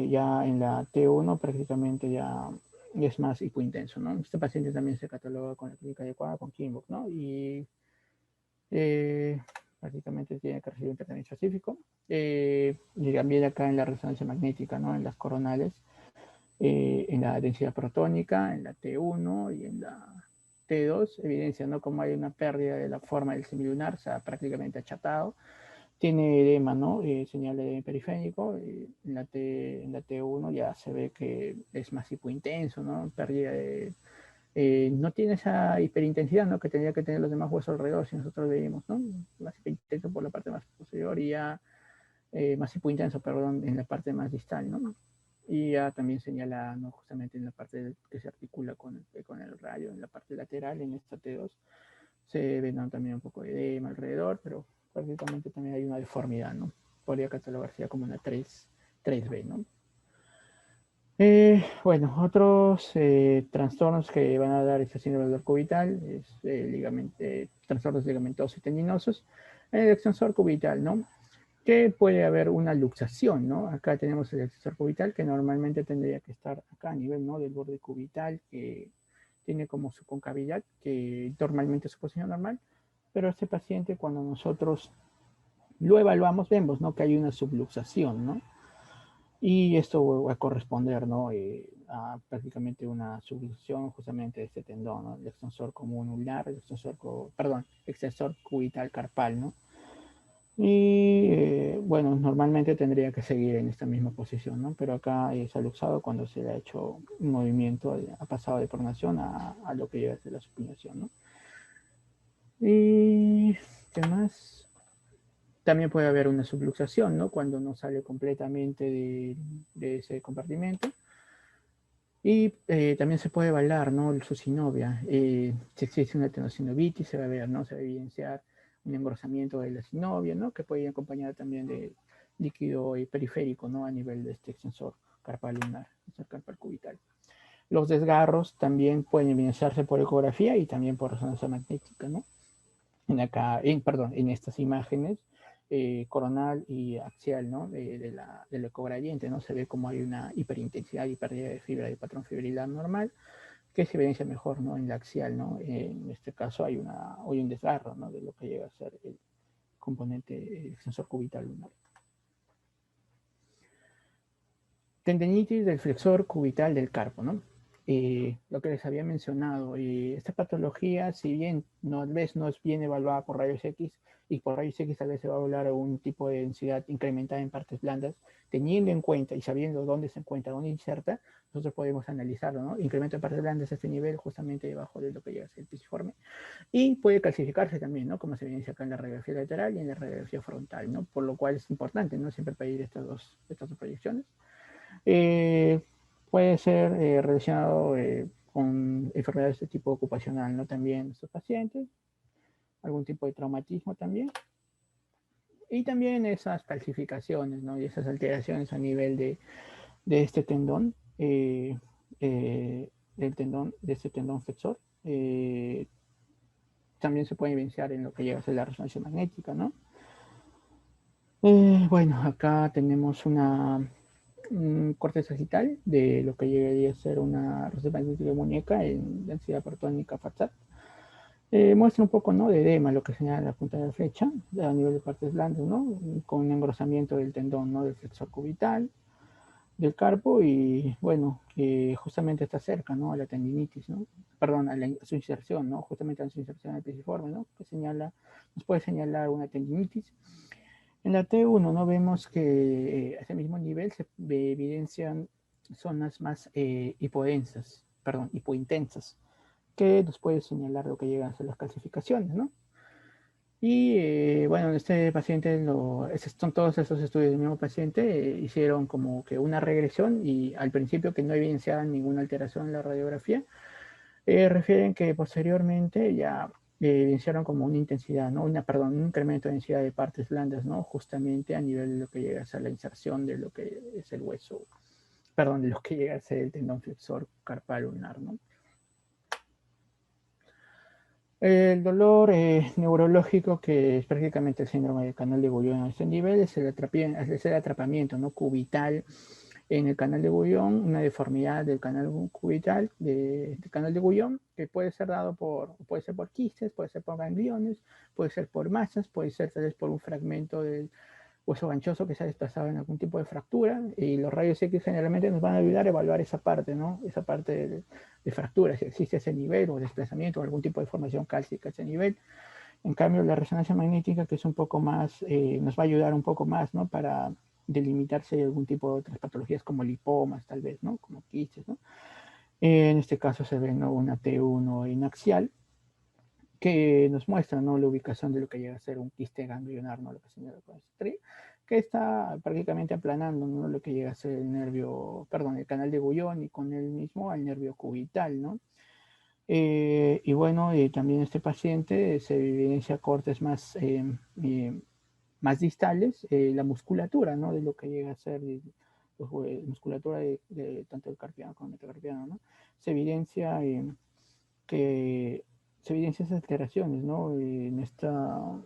ya en la T1 prácticamente ya es más hipointenso, ¿no? Este paciente también se cataloga con la clínica adecuada, con Kimbok, ¿no? Y eh, prácticamente tiene que recibir un tratamiento específico. Y también acá en la resonancia magnética, ¿no? En las coronales, en la densidad protónica, en la T1 y en la T2, evidencia, ¿no? Como hay una pérdida de la forma del semilunar, o sea, prácticamente achatado. Tiene edema, ¿no? Señal de periférico. En la T1 ya se ve que es más hipointenso, ¿no? Pérdida de... no tiene esa hiperintensidad, ¿no? Que tendría que tener los demás huesos alrededor, si nosotros veíamos, ¿no? Más hiperintenso por la parte más posterior y ya más hipointenso, perdón, en la parte más distal, ¿no? Y ya también señala, ¿no? Justamente en la parte que se articula con el rayo, en la parte lateral, en esta T2, se ve, ¿no? También un poco de edema alrededor, pero prácticamente también hay una deformidad, ¿no? Podría catalogarse como una 3B, ¿no? Bueno, otros trastornos que van a dar esta síndrome del dolor cubital es trastornos ligamentosos y tendinosos. El extensor cubital, ¿no? Que puede haber una luxación, ¿no? Acá tenemos el extensor cubital que normalmente tendría que estar acá a nivel, ¿no? Del borde cubital, que tiene como su concavidad, que normalmente es su posición normal, pero este paciente cuando nosotros lo evaluamos vemos, ¿no? Que hay una subluxación, ¿no? Y esto va a corresponder, ¿no? A prácticamente una subluxación justamente de este tendón, ¿no? El extensor común ulnar, extensor cubital carpal, ¿no? Y bueno, normalmente tendría que seguir en esta misma posición, ¿no? Pero acá se ha luxado cuando se le ha hecho un movimiento, ha pasado de pronación a lo que llega a ser la supinación, ¿no? Y ¿qué más? También puede haber una subluxación, ¿no? Cuando no sale completamente de ese compartimento. Y también se puede evaluar, ¿no? Su sinovia. Si existe una tenosinovitis, se va a ver, ¿no? Se va a evidenciar un engrosamiento de la sinovia, ¿no? Que puede acompañar también de líquido periférico, ¿no? A nivel de este extensor carpal lunar, extensor carpal cubital. Los desgarros también pueden evidenciarse por ecografía y también por resonancia magnética, ¿no? En estas imágenes coronal y axial, ¿no? Del ecogradiente, ¿no? Se ve como hay una hiperintensidad y pérdida de fibra del patrón fibrilar normal, que se evidencia mejor, ¿no? En la axial, ¿no? En este caso hay un desgarro, ¿no? De lo que llega a ser el componente extensor cubital lunar. Tendinitis del flexor cubital del carpo, ¿no? lo que les había mencionado, esta patología, si bien tal vez no es bien evaluada por rayos X, y por rayos X tal vez se va a hablar de un tipo de densidad incrementada en partes blandas, teniendo en cuenta y sabiendo dónde se encuentra, dónde inserta, nosotros podemos analizarlo, ¿no? Incremento de partes blandas a este nivel, justamente debajo de lo que llega a ser el pisiforme, y puede calcificarse también, ¿no? Como se evidencia acá en la radiografía lateral y en la radiografía frontal, ¿no? Por lo cual es importante, ¿no? Siempre pedir estas dos proyecciones. Eh, Puede ser relacionado con enfermedades de tipo ocupacional, ¿no? También estos pacientes, algún tipo de traumatismo también. Y también esas calcificaciones, ¿no? Y esas alteraciones a nivel de este tendón, del tendón, de este tendón flexor. También se puede evidenciar en lo que llega a ser la resonancia magnética, ¿no? Bueno, acá tenemos un corte sagital de lo que llegaría a ser una resonancia magnética de muñeca en densidad protónica FATSAT. Muestra un poco, ¿no? De edema, lo que señala la punta de la flecha, a nivel de partes blandas, ¿no? Con un engrosamiento del tendón, ¿no? Del flexor cubital, del carpo y, bueno, que justamente está cerca, ¿no? A la tendinitis, ¿no? Perdón, a su inserción, ¿no? Justamente a su inserción en el pisiforme, ¿no? Que nos puede señalar una tendinitis. En la T1 no vemos que a ese mismo nivel se evidencian zonas más hipodensas, perdón, hipointensas, que nos puede señalar lo que llegan a ser las calcificaciones, ¿no? Y bueno, en este paciente, son todos esos estudios del mismo paciente, hicieron como que una regresión y al principio que no evidenciaban ninguna alteración en la radiografía, refieren que posteriormente ya evidenciaron como una intensidad, ¿no? Perdón, un incremento de densidad de partes blandas, ¿no? Justamente a nivel de lo que llega a ser la inserción de lo que es el hueso, perdón, de lo que llega a ser el tendón flexor carpal ulnar, ¿no? El dolor neurológico, que es prácticamente el síndrome del canal de Gullón a este nivel, es el atrapamiento, ¿no? Cubital en el canal de Gullón, una deformidad del canal cubital, del canal de Gullón, que puede ser puede ser por quistes, puede ser por gangliones, puede ser por masas, puede ser tal vez por un fragmento del hueso ganchoso que se ha desplazado en algún tipo de fractura, y los rayos X generalmente nos van a ayudar a evaluar esa parte, ¿no? Esa parte de fractura, si existe ese nivel o desplazamiento o algún tipo de formación cálcica a ese nivel. En cambio, la resonancia magnética, que es un poco más, nos va a ayudar un poco más, ¿no? Para delimitar si hay algún tipo de otras patologías como lipomas, tal vez, ¿no? Como quistes, ¿no? En este caso se ve, ¿no? Una T1 inaxial que nos muestra, ¿no? La ubicación de lo que llega a ser un quiste ganglionar, ¿no? Lo que señala con este que está prácticamente aplanando, ¿no? Lo que llega a ser el nervio, perdón, el canal de Gullón y con él mismo al nervio cubital, ¿no? Y bueno, también este paciente se evidencia cortes más distales, la musculatura, ¿no? De lo que llega a ser musculatura tanto el carpiano como el metacarpiano, ¿no? Se evidencia que se evidencian esas alteraciones, ¿no? En esta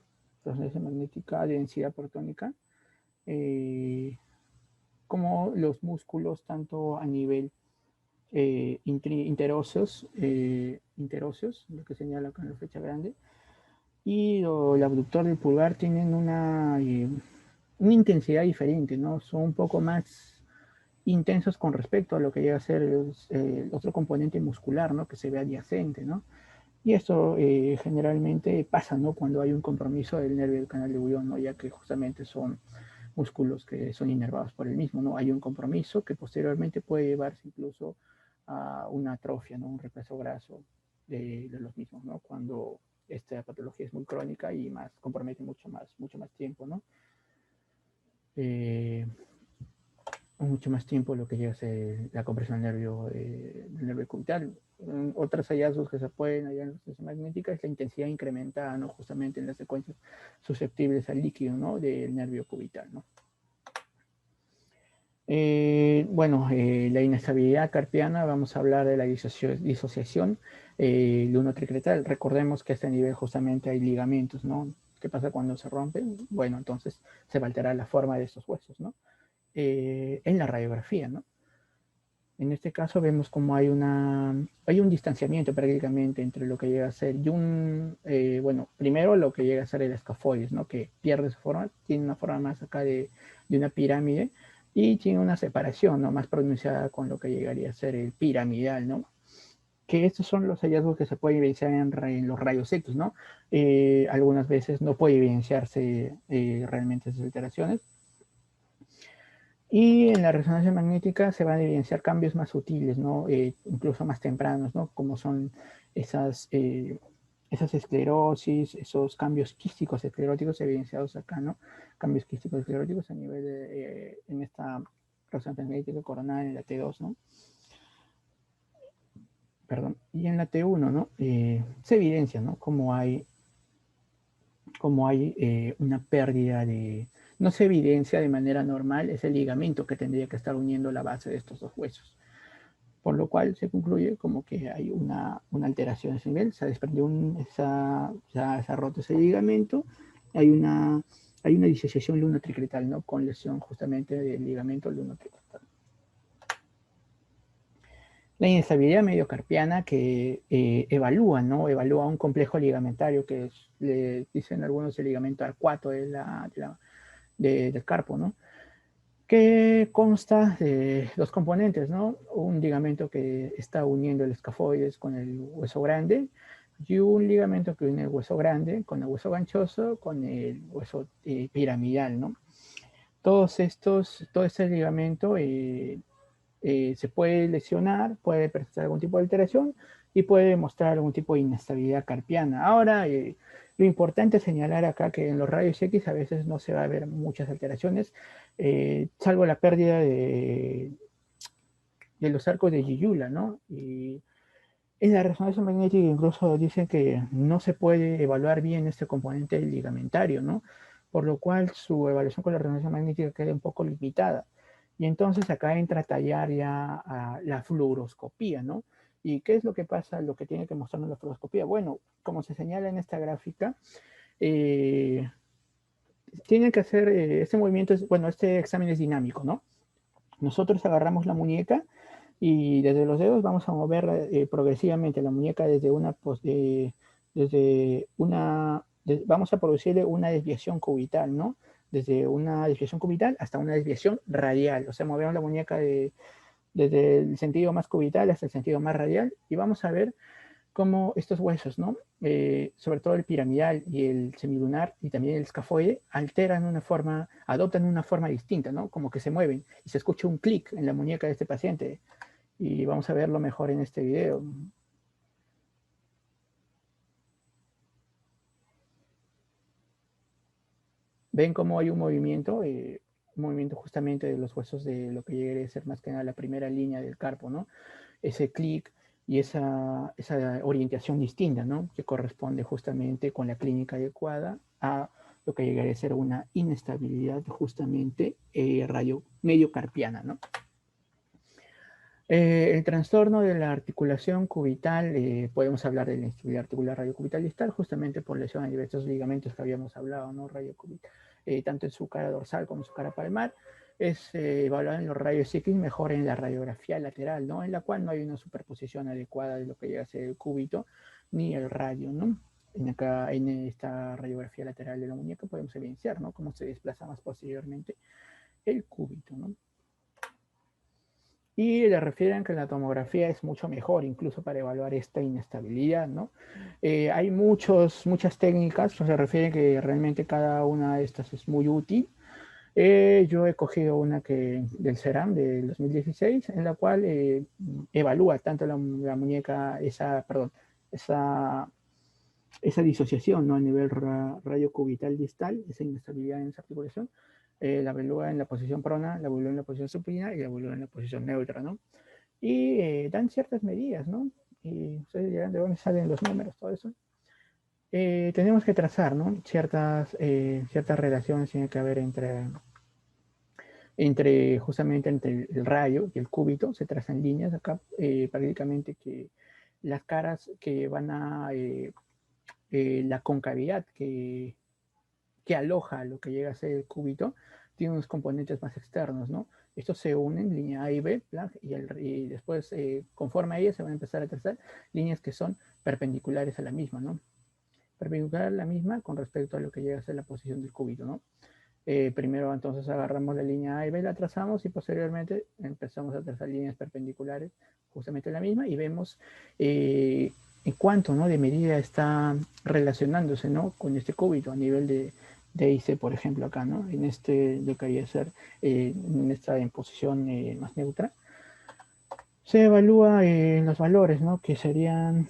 resonancia magnética de densidad protónica, eh, como los músculos, tanto a nivel interóseos, lo que señala con la flecha grande, y el abductor del pulgar tienen una intensidad diferente, ¿no? Son un poco más intensos con respecto a lo que llega a ser el otro componente muscular, ¿no? Que se ve adyacente, ¿no? Y esto generalmente pasa, ¿no? Cuando hay un compromiso del nervio del canal de Gullón, ¿no? Ya que justamente son músculos que son inervados por el mismo, ¿no? Hay un compromiso que posteriormente puede llevarse incluso a una atrofia, ¿no? Un reemplazo graso de los mismos, ¿no? Cuando esta patología es muy crónica y más compromete mucho más tiempo, ¿no? Eh, Mucho más tiempo lo que llega a ser la compresión del nervio cubital. Otros hallazgos que se pueden hallar en la resonancia magnética es la intensidad incrementada, ¿no? Justamente en las secuencias susceptibles al líquido, ¿no? Del nervio cubital, ¿no? Bueno, la inestabilidad carpiana, vamos a hablar de la disociación lunotricretal. Recordemos que a este nivel justamente hay ligamentos, ¿no? ¿Qué pasa cuando se rompen? Bueno, entonces se va a alterar la forma de estos huesos, ¿no? En la radiografía, ¿no? En este caso vemos como hay un distanciamiento prácticamente entre lo que llega a ser bueno, primero lo que llega a ser el escafoides, ¿no? Que pierde su forma, tiene una forma más acá de una pirámide, y tiene una separación, ¿no?, más pronunciada con lo que llegaría a ser el piramidal, ¿no? Que estos son los hallazgos que se pueden evidenciar en los rayos X, ¿no? Algunas veces no puede evidenciarse realmente esas alteraciones. Y en la resonancia magnética se van a evidenciar cambios más sutiles, ¿no? Incluso más tempranos, ¿no? Como son esas esclerosis, esos cambios quísticos escleróticos evidenciados acá, ¿no? Cambios quísticos escleróticos a nivel de, en esta resonancia magnética coronal, en la T2, ¿no? Perdón. Y en la T1, ¿no? Se evidencia, ¿no? Como hay una pérdida de... No se evidencia de manera normal ese ligamento que tendría que estar uniendo la base de estos dos huesos. Por lo cual se concluye como que hay una alteración de ese nivel, se desprendió se ha roto ese ligamento, hay una disociación lunotricretal, ¿no? Con lesión justamente del ligamento lunotricretal. La inestabilidad mediocarpiana que evalúa, ¿no? Evalúa un complejo ligamentario que le dicen algunos el ligamento arcuato del carpo, ¿no? Que consta de dos componentes, ¿no? Un ligamento que está uniendo el escafoides con el hueso grande y un ligamento que une el hueso grande con el hueso ganchoso con el hueso piramidal, ¿no? Todo este ligamento se puede lesionar, puede presentar algún tipo de alteración y puede mostrar algún tipo de inestabilidad carpiana. Ahora, lo importante es señalar acá que en los rayos X a veces no se va a ver muchas alteraciones, salvo la pérdida de los arcos de Gilula, ¿no? Y en la resonancia magnética incluso dicen que no se puede evaluar bien este componente ligamentario, ¿no? Por lo cual su evaluación con la resonancia magnética queda un poco limitada. Y entonces acá entra a tallar ya la fluoroscopía, ¿no? ¿Y qué es lo que pasa, lo que tiene que mostrarnos la fluoroscopía? Bueno, como se señala en esta gráfica, eh, tiene que hacer este movimiento, bueno, este examen es dinámico, ¿no? Nosotros agarramos la muñeca y desde los dedos vamos a mover progresivamente la muñeca vamos a producirle una desviación cubital, ¿no? Desde una desviación cubital hasta una desviación radial, o sea, movemos la muñeca desde el sentido más cubital hasta el sentido más radial y vamos a ver cómo estos huesos, ¿no? Sobre todo el piramidal y el semilunar y también el escafoide, adoptan una forma distinta, ¿no? Como que se mueven y se escucha un clic en la muñeca de este paciente. Y vamos a verlo mejor en este video. Ven cómo hay un movimiento justamente de los huesos de lo que llegaría a ser más que nada la primera línea del carpo, ¿no? Ese clic y esa orientación distinta, ¿no? Que corresponde justamente con la clínica adecuada a lo que llegaría a ser una inestabilidad justamente mediocarpiana, ¿no? El trastorno de la articulación cubital, podemos hablar de la inestabilidad articular radiocubital distal, justamente por lesión a diversos ligamentos que habíamos hablado, ¿no? Radiocubital, tanto en su cara dorsal como en su cara palmar. Es evaluado en los rayos X, mejor en la radiografía lateral, ¿no? En la cual no hay una superposición adecuada de lo que llega a ser el cúbito ni el radio, ¿no? En esta radiografía lateral de la muñeca podemos evidenciar, ¿no? Cómo se desplaza más posteriormente el cúbito, ¿no? Y le refieren que la tomografía es mucho mejor, incluso para evaluar esta inestabilidad, ¿no? Hay muchas técnicas, se refiere que realmente cada una de estas es muy útil. Yo he cogido una del CERAM del 2016, en la cual evalúa tanto la muñeca, esa disociación, ¿no? A nivel radiocubital distal, esa inestabilidad en esa articulación, la evalúa en la posición prona, la evalúa en la posición supina y la evalúa en la posición neutra, ¿no? Y dan ciertas medidas, ¿no? Y ustedes dirán de dónde salen los números, todo eso. Tenemos que trazar, ¿no? Ciertas relaciones tiene que haber justamente entre el rayo y el cúbito, se trazan líneas acá, prácticamente que las caras que van a la concavidad que aloja lo que llega a ser el cúbito, tiene unos componentes más externos, ¿no? Estos se unen, línea A y B, y después, conforme a ellas, se van a empezar a trazar líneas que son perpendiculares a la misma, ¿no? Perpendicular a la misma con respecto a lo que llega a ser la posición del cúbito, ¿no? Primero entonces agarramos la línea A y B, la trazamos y posteriormente empezamos a trazar líneas perpendiculares justamente la misma y vemos en cuánto, ¿no?, de medida está relacionándose, ¿no?, con este cúbito a nivel de IC, por ejemplo, acá, ¿no? En este, lo que haría ser, en esta en posición más neutra, se evalúa los valores, ¿no?, que serían,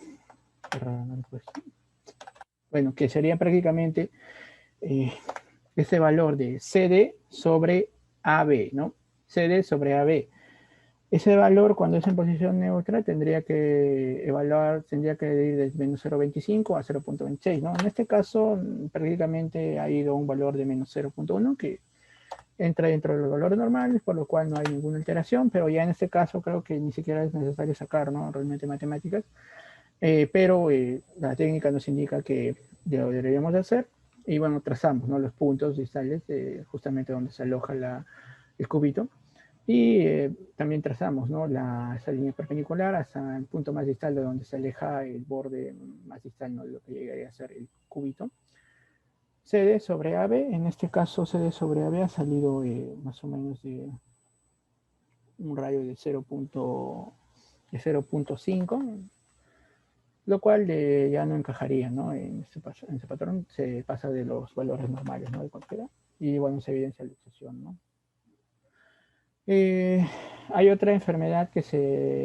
bueno, que sería prácticamente eh, ese valor de CD sobre AB, ¿no? CD sobre AB. Ese valor, cuando es en posición neutra, tendría que evaluar, tendría que ir de menos 0,25 a 0,26, ¿no? En este caso, prácticamente ha ido un valor de menos 0,1 que entra dentro de los valores normales, por lo cual no hay ninguna alteración, pero ya en este caso creo que ni siquiera es necesario sacar, ¿no?, realmente matemáticas, pero la técnica nos indica que lo deberíamos de hacer y bueno, trazamos, ¿no?, los puntos distales justamente donde se aloja el cubito y también trazamos, ¿no?, esa línea perpendicular hasta el punto más distal de donde se aleja el borde más distal, ¿no?, de lo que llegaría a ser el cubito. CD sobre AB, en este caso CD sobre AB ha salido más o menos de un radio de 0,5, lo cual ya no encajaría, ¿no?, en este patrón. Se pasa de los valores normales, ¿no?, de cualquiera, y bueno, se evidencia la luxación, ¿no? Hay otra enfermedad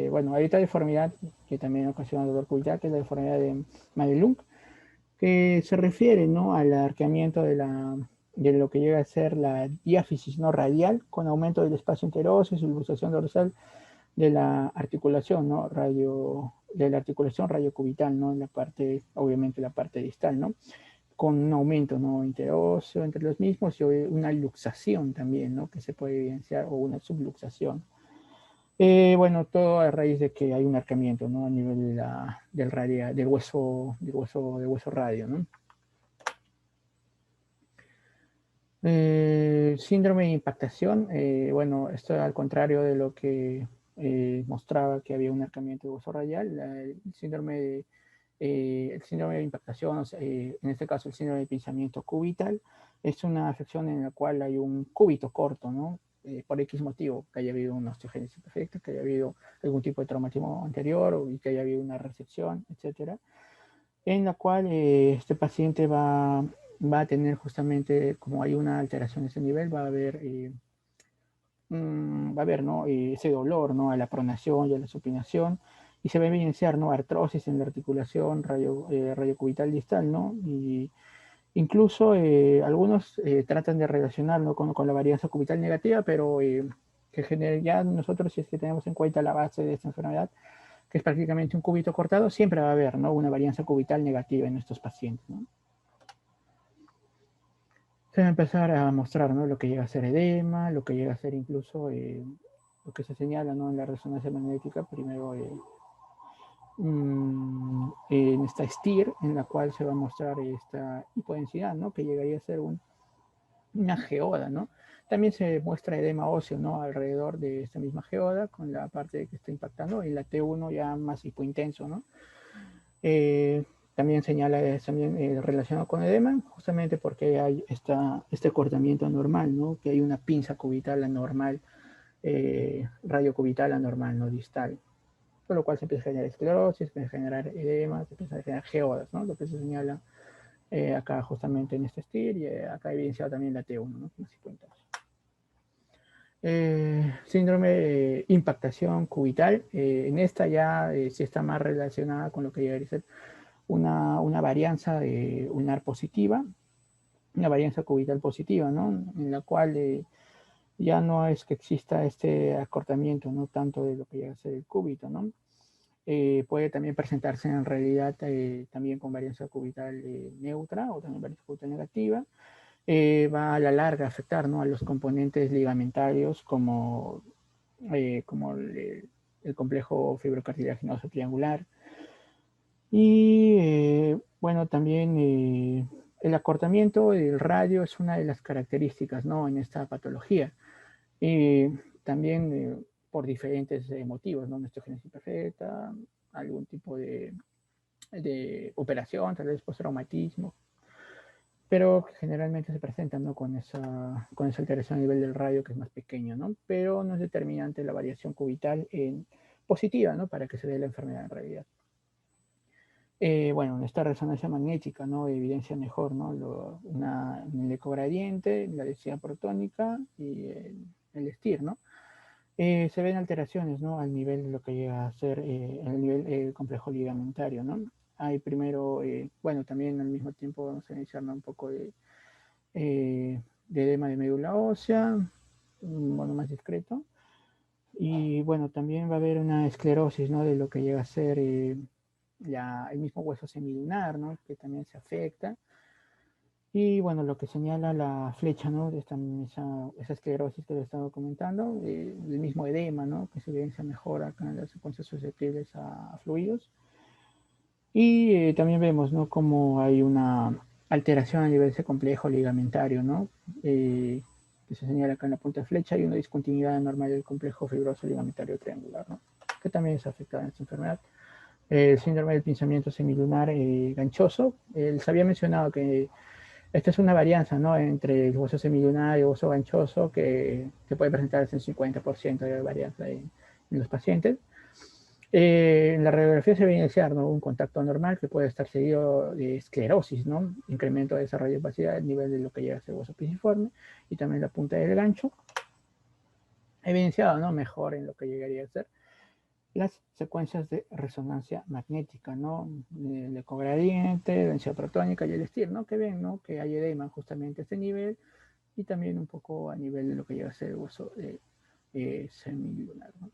bueno, hay otra deformidad que también ocasiona dolor cubital, que es la deformidad de Madelung, que se refiere, ¿no?, al arqueamiento de lo que llega a ser la diáfisis, ¿no?, radial, con aumento del espacio interóseo y luxación dorsal de la articulación, ¿no?, de la articulación radiocubital, ¿no?, en la parte, obviamente la parte distal, ¿no?, con un aumento, ¿no?, interóseo entre los mismos y una luxación también, ¿no?, que se puede evidenciar, o una subluxación. Bueno, todo a raíz de que hay un arqueamiento, ¿no?, a nivel del hueso radio, ¿no? Síndrome de impactación, bueno, esto al contrario de lo que mostraba que había un arqueamiento de hueso radial, el síndrome de impactación, o sea, en este caso el síndrome de pinzamiento cubital, es una afección en la cual hay un cúbito corto, ¿no? Por X motivo, que haya habido una osteogénesis perfecta, que haya habido algún tipo de traumatismo anterior y que haya habido una resección, etcétera, en la cual este paciente va a tener justamente, como hay una alteración de ese nivel, va a haber, ¿no?, ese dolor, ¿no?, a la pronación y a la supinación, y se va a evidenciar, ¿no?, artrosis en la articulación radiocubital distal, ¿no? Y incluso algunos tratan de relacionarlo con la varianza cubital negativa, pero que ya nosotros, si es que tenemos en cuenta la base de esta enfermedad, que es prácticamente un cúbito cortado, siempre va a haber, ¿no?, una varianza cubital negativa en estos pacientes, ¿no? Se va a empezar a mostrar, ¿no?, lo que llega a ser edema, lo que llega a ser incluso lo que se señala, ¿no?, en la resonancia magnética, primero en esta STIR, en la cual se va a mostrar esta hipodensidad, ¿no?, que llegaría a ser una geoda, ¿no? También se muestra edema óseo, ¿no?, alrededor de esta misma geoda, con la parte que está impactando, y la T1 ya más hipointenso, ¿no? Eh, también señala, también relacionado con edema, justamente porque hay este cortamiento anormal, ¿no?, que hay una pinza cubital anormal, radiocubital anormal, no distal, por lo cual se empieza a generar esclerosis, se empieza a generar edema, se empieza a generar geodas, ¿no?, lo que se señala acá justamente en este STIR, y acá evidenciado también la T1, ¿no?, como 50. Síndrome de impactación cubital, en esta ya sí está más relacionada con lo que debería ser una varianza ulnar positiva, una varianza cubital positiva, ¿no?, en la cual ya no es que exista este acortamiento, no tanto de lo que llega a ser el cúbito, ¿no? Puede también presentarse en realidad también con varianza cubital neutra o también varianza cubital negativa. Va a la larga a afectar, ¿no?, a los componentes ligamentarios como el complejo fibrocartilaginoso triangular. Y bueno, también el acortamiento del radio es una de las características, ¿no?, en esta patología. También por diferentes motivos, ¿no?, osteogénesis perfecta, algún tipo de operación, tal vez postraumatismo. pero que generalmente se presentan, ¿no? Con esa alteración a nivel del radio que es más pequeño, ¿no? Pero no es determinante la variación cubital en positiva, ¿no? Para que se dé la enfermedad en realidad. Bueno, esta resonancia magnética, ¿no? Evidencia mejor, ¿no? El ecogradiente, la densidad protónica y el STIR, ¿no? Se ven alteraciones, ¿no? Al nivel de lo que llega a ser el nivel complejo ligamentario, ¿no? Hay primero, bueno, también al mismo tiempo vamos a iniciar, ¿no? Un poco de edema de médula ósea, bueno, más discreto. Y bueno, también va a haber una esclerosis, ¿no? De lo que llega a ser el mismo hueso semilunar, ¿no? Que también se afecta. Y bueno, lo que señala la flecha, ¿no? De esa esclerosis que le he estado comentando, el mismo edema, ¿no? Que se evidencia mejor acá en las secuencias susceptibles a fluidos. Y también vemos, ¿no? Como hay una alteración a nivel de ese complejo ligamentario, ¿no? Que se señala acá en la punta de flecha y una discontinuidad anormal del complejo fibroso ligamentario triangular, ¿no? Que también es afectada en esta enfermedad. El síndrome del pinzamiento semilunar ganchoso. Se había mencionado que esta es una varianza, ¿no? Entre el hueso semilunar y el hueso ganchoso que se puede presentar en 50% de varianza en los pacientes. En la radiografía se va a iniciar, ¿no? Un contacto anormal que puede estar seguido de esclerosis, ¿no? Incremento de desarrollo de opacidad a nivel de lo que llega a ser hueso pisiforme y también la punta del gancho. Evidenciado, ¿no? Mejor en lo que llegaría a ser las secuencias de resonancia magnética, ¿no? El ecogradiente, densidad protónica y el STIR, ¿no? Que ven, ¿no? Que hay edema justamente a este nivel y también un poco a nivel de lo que llega a ser el hueso semilunar, ¿no?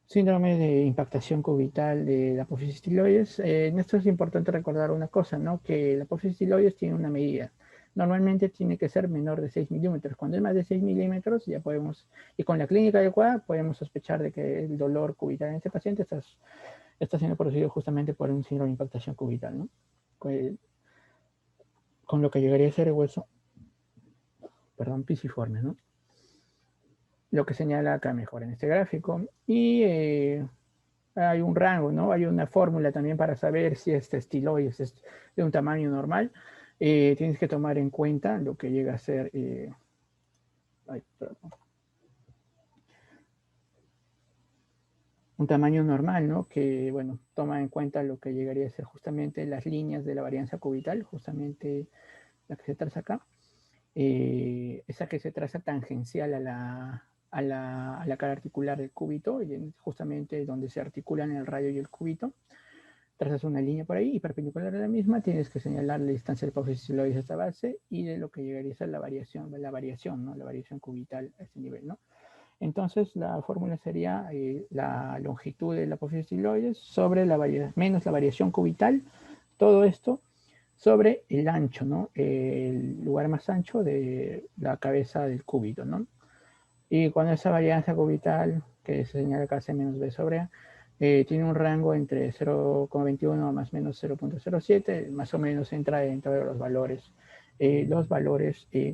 Síndrome de impactación cubital de la apófisis tiloides. En esto es importante recordar una cosa, ¿no? Que la apófisis tiloides tiene una medida. Normalmente tiene que ser menor de 6 milímetros. Cuando es más de 6 milímetros, ya podemos, y con la clínica adecuada, podemos sospechar de que el dolor cubital en este paciente está siendo producido justamente por un síndrome de impactación cubital, ¿no? Con lo que llegaría a ser el hueso, perdón, pisiforme, ¿no? Lo que señala acá mejor en este gráfico. Y hay un rango, ¿no? Hay una fórmula también para saber si este estiloides es de un tamaño normal. Tienes que tomar en cuenta lo que llega a ser un tamaño normal, ¿no? Que, bueno, toma en cuenta lo que llegaría a ser justamente las líneas de la varianza cubital, justamente la que se traza acá. Esa que se traza tangencial a la cara articular del cúbito, y justamente donde se articulan el radio y el cúbito. Trazas una línea por ahí y perpendicular a la misma tienes que señalar la distancia del apófisis tiloides a esta base y de lo que llegaría a ser la variación, ¿no? La variación cubital a este nivel, ¿no? Entonces la fórmula sería la longitud del apófisis tiloides sobre menos la variación cubital, todo esto sobre el ancho, ¿no? El lugar más ancho de la cabeza del cúbito, ¿no? Y cuando esa varianza cubital, que se señala acá C menos B sobre A, tiene un rango entre 0,21 más o menos 0,07, más o menos entra dentro de los valores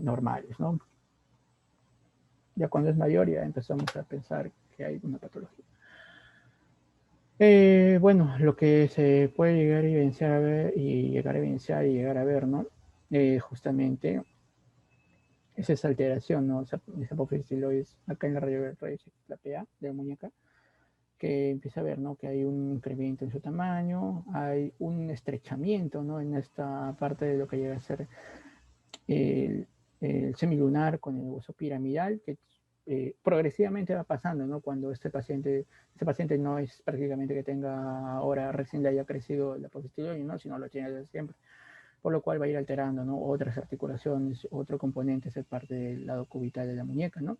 normales, ¿no? Ya cuando es mayor ya empezamos a pensar que hay una patología. Bueno, lo que se puede llegar a evidenciar y llegar a ver, ¿no? Justamente es esa alteración, ¿no? Esa apófisis tiloides acá en la radiografía, la PA de la muñeca, que empieza a ver, ¿no? Que hay un incremento en su tamaño, hay un estrechamiento, ¿no? En esta parte de lo que llega a ser el, el semilunar con el hueso piramidal, que progresivamente va pasando, ¿no? Cuando este paciente no es prácticamente que tenga ahora recién le haya crecido la apófisis tiloides, ¿no? Sino lo tiene desde siempre, por lo cual va a ir alterando, ¿no? Otras articulaciones, otro componente es parte del lado cubital de la muñeca, ¿no?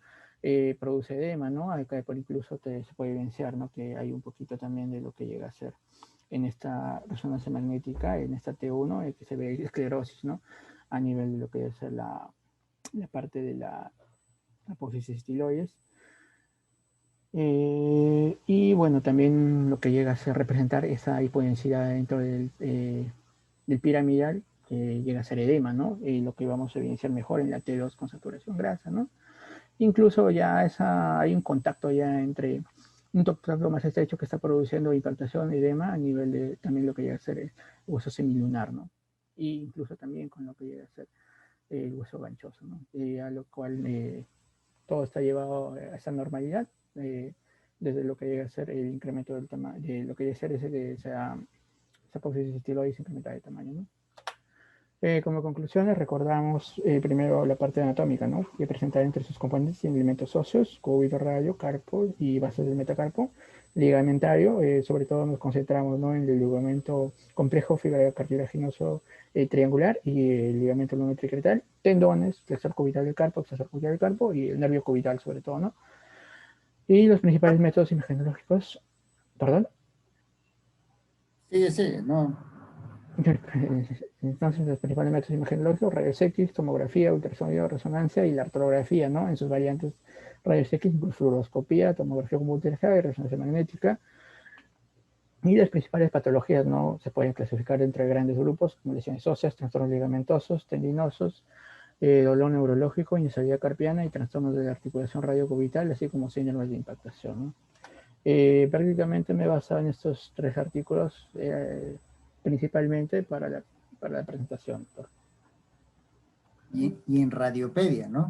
Produce edema, ¿no? Acá incluso se puede evidenciar, ¿no? Que hay un poquito también de lo que llega a ser en esta resonancia magnética, en esta T1, que se ve esclerosis, ¿no? A nivel de lo que es la parte de la apófisis tiloides. Y bueno, también lo que llega a ser representar esa hipodensidad dentro del piramidal, que llega a ser edema, ¿no? Lo que vamos a evidenciar mejor en la T2 con saturación grasa, ¿no? Incluso ya hay un contacto ya entre un contacto más estrecho que está produciendo impactación, edema, a nivel de también lo que llega a ser el hueso semilunar, ¿no? e incluso también con lo que llega a ser el hueso ganchoso, ¿no? A lo cual todo está llevado a esa normalidad, desde lo que llega a ser el incremento del tamaño, de lo que llega a ser esa apófisis estiloides incrementada de tamaño, ¿no? Como conclusiones, recordamos primero la parte anatómica, ¿no? Que presenta entre sus componentes elementos óseos, cúbito, radio, carpo y bases del metacarpo. Ligamentario, sobre todo nos concentramos, ¿no?, en el ligamento complejo fibrocartilaginoso triangular y el ligamento lunotriquetal, tendones, flexor cubital del carpo, extensor cubital del carpo y el nervio cubital sobre todo, ¿no? Y los principales métodos imagenológicos, perdón. Sí, sí, no. Entonces, los principales métodos imagenológicos, rayos X, tomografía, ultrasonido, resonancia y la artrografía, ¿no? En sus variantes, rayos X, fluoroscopía, tomografía computarizada y resonancia magnética. Y las principales patologías, ¿no?, se pueden clasificar entre grandes grupos, como lesiones óseas, trastornos ligamentosos, tendinosos, dolor neurológico, inestabilidad carpiana y trastornos de la articulación radiocubital, así como síndromes de impactación, ¿no? Prácticamente me he basado en estos 3 artículos, principalmente para la presentación. Y en Radiopedia, ¿no?